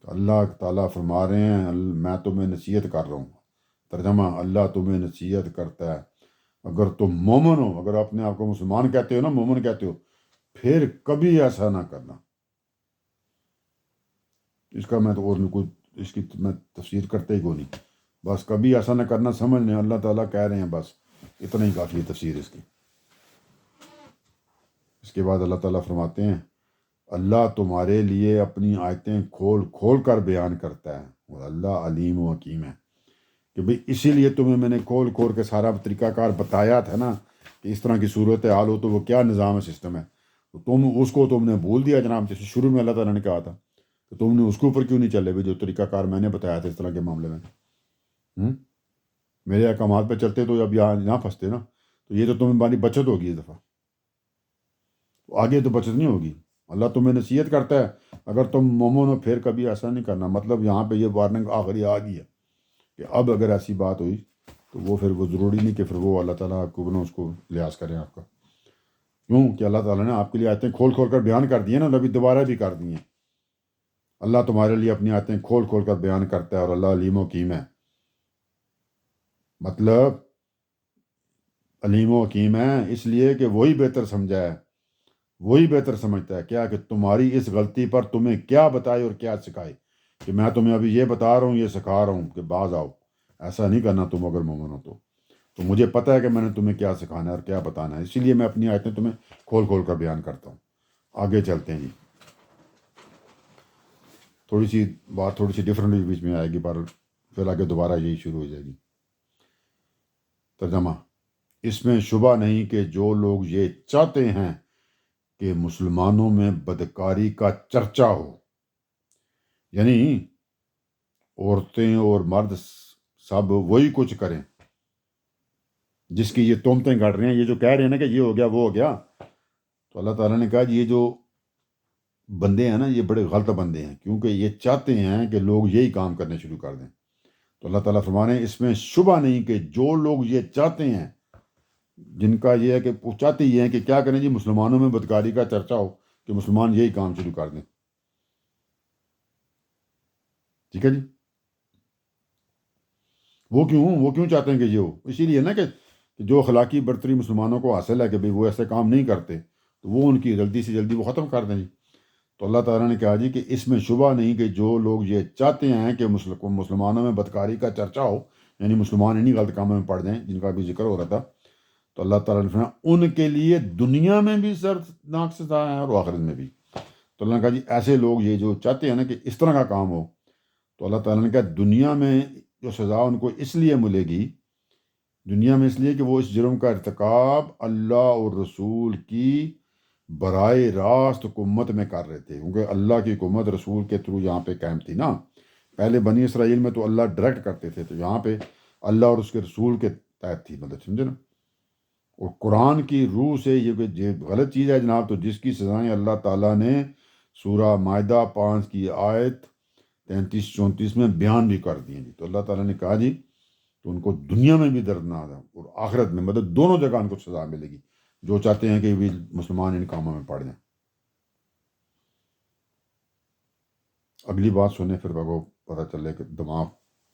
تو اللہ تعالیٰ فرما رہے ہیں میں تمہیں نصیحت کر رہا ہوں، ترجمہ اللہ تمہیں نصیحت کرتا ہے اگر تم مومن ہو، اگر اپنے آپ کو مسلمان کہتے ہو نا، مومن کہتے ہو، پھر کبھی ایسا نہ کرنا۔ اس کا میں تو اور کوئی اس کی میں تفسیر کرتے ہی کو نہیں، بس کبھی ایسا نہ کرنا سمجھ لیں اللہ تعالیٰ کہہ رہے ہیں، بس اتنا ہی کافی ہے تفسیر اس کی۔ اس کے بعد اللہ تعالیٰ فرماتے ہیں اللہ تمہارے لیے اپنی آیتیں کھول کھول کر بیان کرتا ہے، اور اللہ علیم و حکیم ہے، کہ بھئی اسی لیے تمہیں میں نے کھول کھول کے سارا طریقہ کار بتایا تھا نا، کہ اس طرح کی صورت حال ہو تو وہ کیا نظام ہے، سسٹم ہے، تو تم نے بھول دیا جناب، جیسے شروع میں اللہ تعالیٰ نے کہا تھا، تو تم نے اس کے اوپر کیوں نہیں چلے بھی جو طریقہ کار میں نے بتایا تھا اس طرح کے معاملے میں۔ میرے احکامات پہ چلتے تو اب یہاں پھنستے نا، تو یہ تو تمہیں بانی بچت ہوگی اس دفعہ، آگے تو بچت نہیں ہوگی۔ اللہ تمہیں نصیحت کرتا ہے اگر تم مومن ہو پھر کبھی ایسا نہیں کرنا، مطلب یہاں پہ یہ وارننگ آخری آ گئی ہے کہ اب اگر ایسی بات ہوئی تو وہ پھر وہ ضروری نہیں کہ پھر وہ اللہ تعالیٰ کو اس کو لحاظ کریں آپ کا، کیوں کہ اللہ تعالیٰ نے آپ کے لیے آیتیں کھول کھول کر بیان کر دی ہیں نا، ابھی دوبارہ بھی کر دی ہیں۔ اللہ تمہارے لیے اپنی آیتیں کھول کھول کر بیان کرتا ہے، اور اللہ علیم و حکیم ہے، مطلب علیم و حکیم ہے اس لیے کہ وہی بہتر سمجھا ہے، وہی بہتر سمجھتا ہے کیا کہ تمہاری اس غلطی پر تمہیں کیا بتائے اور کیا سکھائے، کہ میں تمہیں ابھی یہ بتا رہا ہوں، یہ سکھا رہا ہوں کہ باز آؤ، ایسا نہیں کرنا تم اگر مومن ہو تو مجھے پتہ ہے کہ میں نے تمہیں کیا سکھانا ہے اور کیا بتانا ہے، اسی لیے میں اپنی آیتیں تمہیں کھول کھول کر بیان کرتا ہوں۔ آگے چلتے ہیں جی، تھوڑی سی ڈفرینٹ بیچ میں آئے گی، پر پھر آگے دوبارہ یہی شروع ہو جائے گی۔ ترجمہ اس میں شبہ نہیں کہ جو لوگ یہ چاہتے ہیں کہ مسلمانوں میں بدکاری کا چرچا ہو، یعنی عورتیں اور مرد سب وہی کچھ کریں جس کی یہ تہمتیں گڑھ رہے ہیں، یہ جو کہہ رہے ہیں نا کہ یہ ہو گیا وہ ہو گیا، تو اللہ تعالیٰ نے کہا یہ جو بندے ہیں نا یہ بڑے غلط بندے ہیں، کیونکہ یہ چاہتے ہیں کہ لوگ یہی کام کرنے شروع کر دیں۔ تو اللہ تعالیٰ فرمانے اس میں شبہ نہیں کہ جو لوگ یہ چاہتے ہیں، جن کا یہ ہے کہ وہ چاہتے یہ ہیں کہ کیا کریں جی، مسلمانوں میں بدکاری کا چرچا ہو، کہ مسلمان یہی کام شروع کر دیں۔ ٹھیک ہے جی، وہ کیوں چاہتے ہیں کہ یہ ہو؟ اسی لیے نا کہ جو اخلاقی برتری مسلمانوں کو حاصل ہے کہ بھئی وہ ایسے کام نہیں کرتے، تو وہ ان کی جلدی سے جلدی وہ ختم کر دیں جی۔ تو اللہ تعالیٰ نے کہا جی کہ اس میں شبہ نہیں کہ جو لوگ یہ چاہتے ہیں کہ مسلمانوں میں بدکاری کا چرچا ہو، یعنی مسلمان انہی غلط کاموں میں پڑ جائیں جن کا بھی ذکر ہو رہا تھا، تو اللہ تعالیٰ نے فرمایا ان کے لیے دنیا میں بھی دردناک سزا ہے اور آخرت میں بھی۔ تو اللہ نے کہا جی ایسے لوگ یہ جو چاہتے ہیں نا کہ اس طرح کا کام ہو، تو اللہ تعالیٰ نے کہا دنیا میں جو سزا ان کو اس لیے ملے گی، دنیا میں اس لیے کہ وہ اس جرم کا ارتکاب اللہ اور رسول کی براہ راست حکومت میں کر رہے تھے، کیونکہ اللہ کی حکومت رسول کے تھرو یہاں پہ قائم تھی نا۔ پہلے بنی اسرائیل میں تو اللہ ڈائریکٹ کرتے تھے، تو یہاں پہ اللہ اور اس کے رسول کے تحت تھی، مطلب سمجھے نا۔ اور قرآن کی روح سے یہ غلط چیز ہے جناب، تو جس کی سزائیں اللہ تعالیٰ نے سورہ مائدہ 5 کی آیت 33-34 میں بیان بھی کر دی ہیں جی۔ تو اللہ تعالیٰ نے کہا جی تو ان کو دنیا میں بھی دردناک ہے اور آخرت میں، مطلب دونوں جگہ ان کو سزا ملے گی جو چاہتے ہیں کہ بھی مسلمان ان کاموں میں پڑ جائیں۔ اگلی بات سنیں پھر بگو پتہ چلے کہ دماغ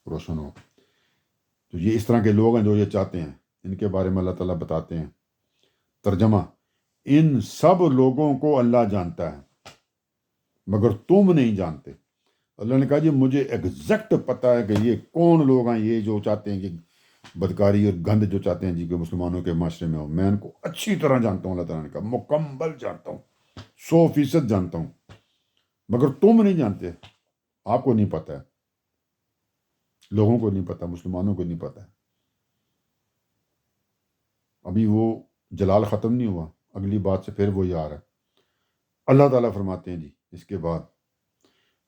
روشن ہو۔ تو یہ اس طرح کے لوگ ہیں جو یہ چاہتے ہیں، ان کے بارے میں اللہ تعالیٰ بتاتے ہیں۔ ترجمہ ان سب لوگوں کو اللہ جانتا ہے، مگر تم نہیں جانتے۔ اللہ نے کہا جی مجھے ایگزیکٹ پتہ ہے کہ یہ کون لوگ ہیں، یہ جو چاہتے ہیں کہ بدکاری اور گند جو چاہتے ہیں جی کہ مسلمانوں کے معاشرے میں ہو، میں ان کو اچھی طرح جانتا ہوں۔ اللہ تعالیٰ نے کہا مکمل جانتا ہوں، 100% جانتا ہوں، مگر تم نہیں جانتے، آپ کو نہیں پتہ ہے، لوگوں کو نہیں پتہ، مسلمانوں کو نہیں پتہ ہے۔ ابھی وہ جلال ختم نہیں ہوا، اگلی بات سے پھر وہی آ رہا ہے۔ اللہ تعالیٰ فرماتے ہیں جی اس کے بعد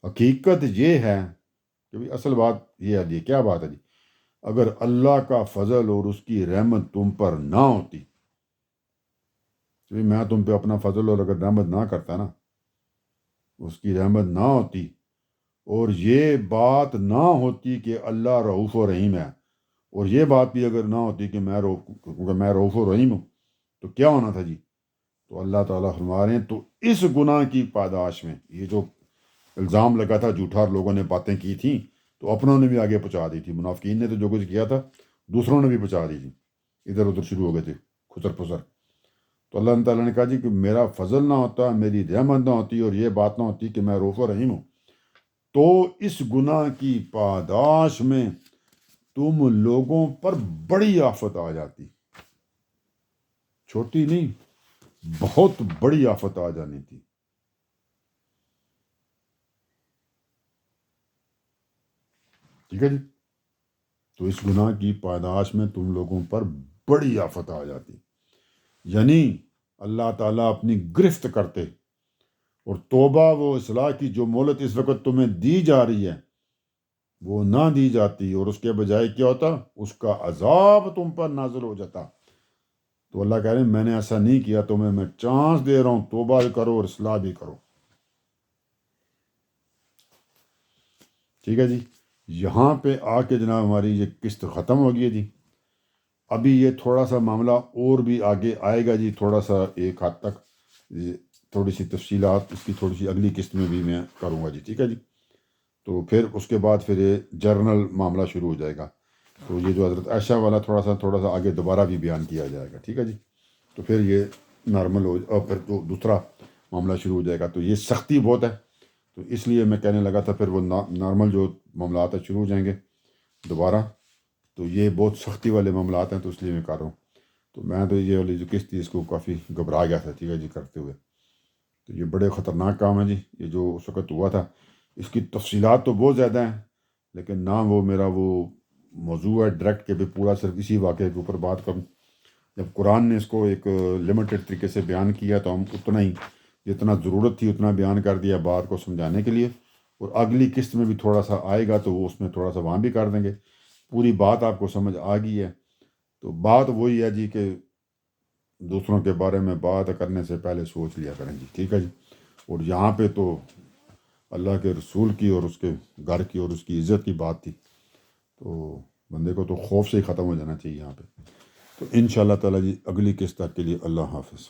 حقیقت یہ ہے کہ بھی اصل بات یہ ہے جی، کیا بات ہے جی، اگر اللہ کا فضل اور اس کی رحمت تم پر نہ ہوتی، میں تم پہ اپنا فضل اور اگر رحمت نہ کرتا نا، اس کی رحمت نہ ہوتی، اور یہ بات نہ ہوتی کہ اللہ رؤوف و رحیم ہے، اور یہ بات بھی اگر نہ ہوتی کہ میں رؤوف و رحیم ہوں، تو کیا ہونا تھا جی؟ تو اللہ تعالیٰ فرما رہے ہیں تو اس گناہ کی پاداش میں، یہ جو الزام لگا تھا جھوٹا اور لوگوں نے باتیں کی تھیں تو اپنوں نے بھی آگے پہنچا دی تھی، منافقین نے تو جو کچھ کیا تھا دوسروں نے بھی پہنچا دی تھی، ادھر ادھر شروع ہو گئے تھے خسر پسر۔ تو اللہ تعالیٰ نے کہا جی کہ میرا فضل نہ ہوتا، میری رحمت نہ ہوتی، اور یہ بات نہ ہوتی کہ میں رؤوف و رحیم ہوں، تو اس گناہ کی پاداش میں تم لوگوں پر بڑی آفت آ جاتی، چھوٹی نہیں، بہت بڑی آفت آ جانی تھی۔ ٹھیک ہے جی، تو اس گناہ کی پاداش میں تم لوگوں پر بڑی آفت آ جاتی، یعنی اللہ تعالیٰ اپنی گرفت کرتے، اور توبہ و اصلاح کی جو مہلت اس وقت تمہیں دی جا رہی ہے وہ نہ دی جاتی، اور اس کے بجائے کیا ہوتا؟ اس کا عذاب تم پر نازل ہو جاتا۔ تو اللہ کہہ رہے ہیں میں نے ایسا نہیں کیا، تمہیں میں چانس دے رہا ہوں، توبہ بھی کرو اور اصلاح بھی کرو۔ ٹھیک ہے جی، یہاں پہ آ کے جناب ہماری یہ قسط ختم ہو گئی ہے جی۔ ابھی یہ تھوڑا سا معاملہ اور بھی آگے آئے گا جی، تھوڑا سا ایک حد تک تھوڑی سی تفصیلات اس کی تھوڑی سی اگلی قسط میں بھی میں کروں گا جی۔ ٹھیک ہے جی، تو پھر اس کے بعد پھر یہ جرنل معاملہ شروع ہو جائے گا، تو یہ جو حضرت عائشہ والا تھوڑا سا آگے دوبارہ بھی بیان کیا جائے گا۔ ٹھیک ہے جی، تو پھر یہ نارمل ہو، اور پھر تو دوسرا معاملہ شروع ہو جائے گا، تو یہ سختی بہت ہے، تو اس لیے میں کہنے لگا تھا پھر وہ نارمل جو معاملات ہیں شروع ہو جائیں گے دوبارہ، تو یہ بہت سختی والے معاملات ہیں، تو اس لیے میں کر رہا ہوں۔ تو میں تو یہ والی جو قسط تھی اس کو کافی گھبرا گیا تھا، ٹھیک ہے جی، کرتے ہوئے، تو یہ بڑے خطرناک کام ہے جی، یہ جو اس وقت ہوا تھا، اس کی تفصیلات تو بہت زیادہ ہیں، لیکن نہ وہ میرا وہ موضوع ہے ڈائریکٹ کہ بھی پورا صرف اسی واقعے کے اوپر بات کروں۔ جب قرآن نے اس کو ایک لمیٹڈ طریقے سے بیان کیا تو ہم اتنا ہی، جتنا ضرورت تھی اتنا بیان کر دیا بات کو سمجھانے کے لیے، اور اگلی قسط میں بھی تھوڑا سا آئے گا تو وہ اس میں تھوڑا سا وہاں بھی کر دیں گے۔ پوری بات آپ کو سمجھ آ گئی ہے، تو بات وہی ہے جی کہ دوسروں کے بارے میں بات کرنے سے پہلے سوچ لیا کریں جی۔ ٹھیک ہے جی، اور یہاں پہ تو اللہ کے رسول کی اور اس کے گھر کی اور اس کی عزت کی بات تھی، تو بندے کو تو خوف سے ہی ختم ہو جانا چاہیے یہاں پہ۔ تو انشاءاللہ تعالیٰ جی اگلی قسط تک کے لیے اللہ حافظ۔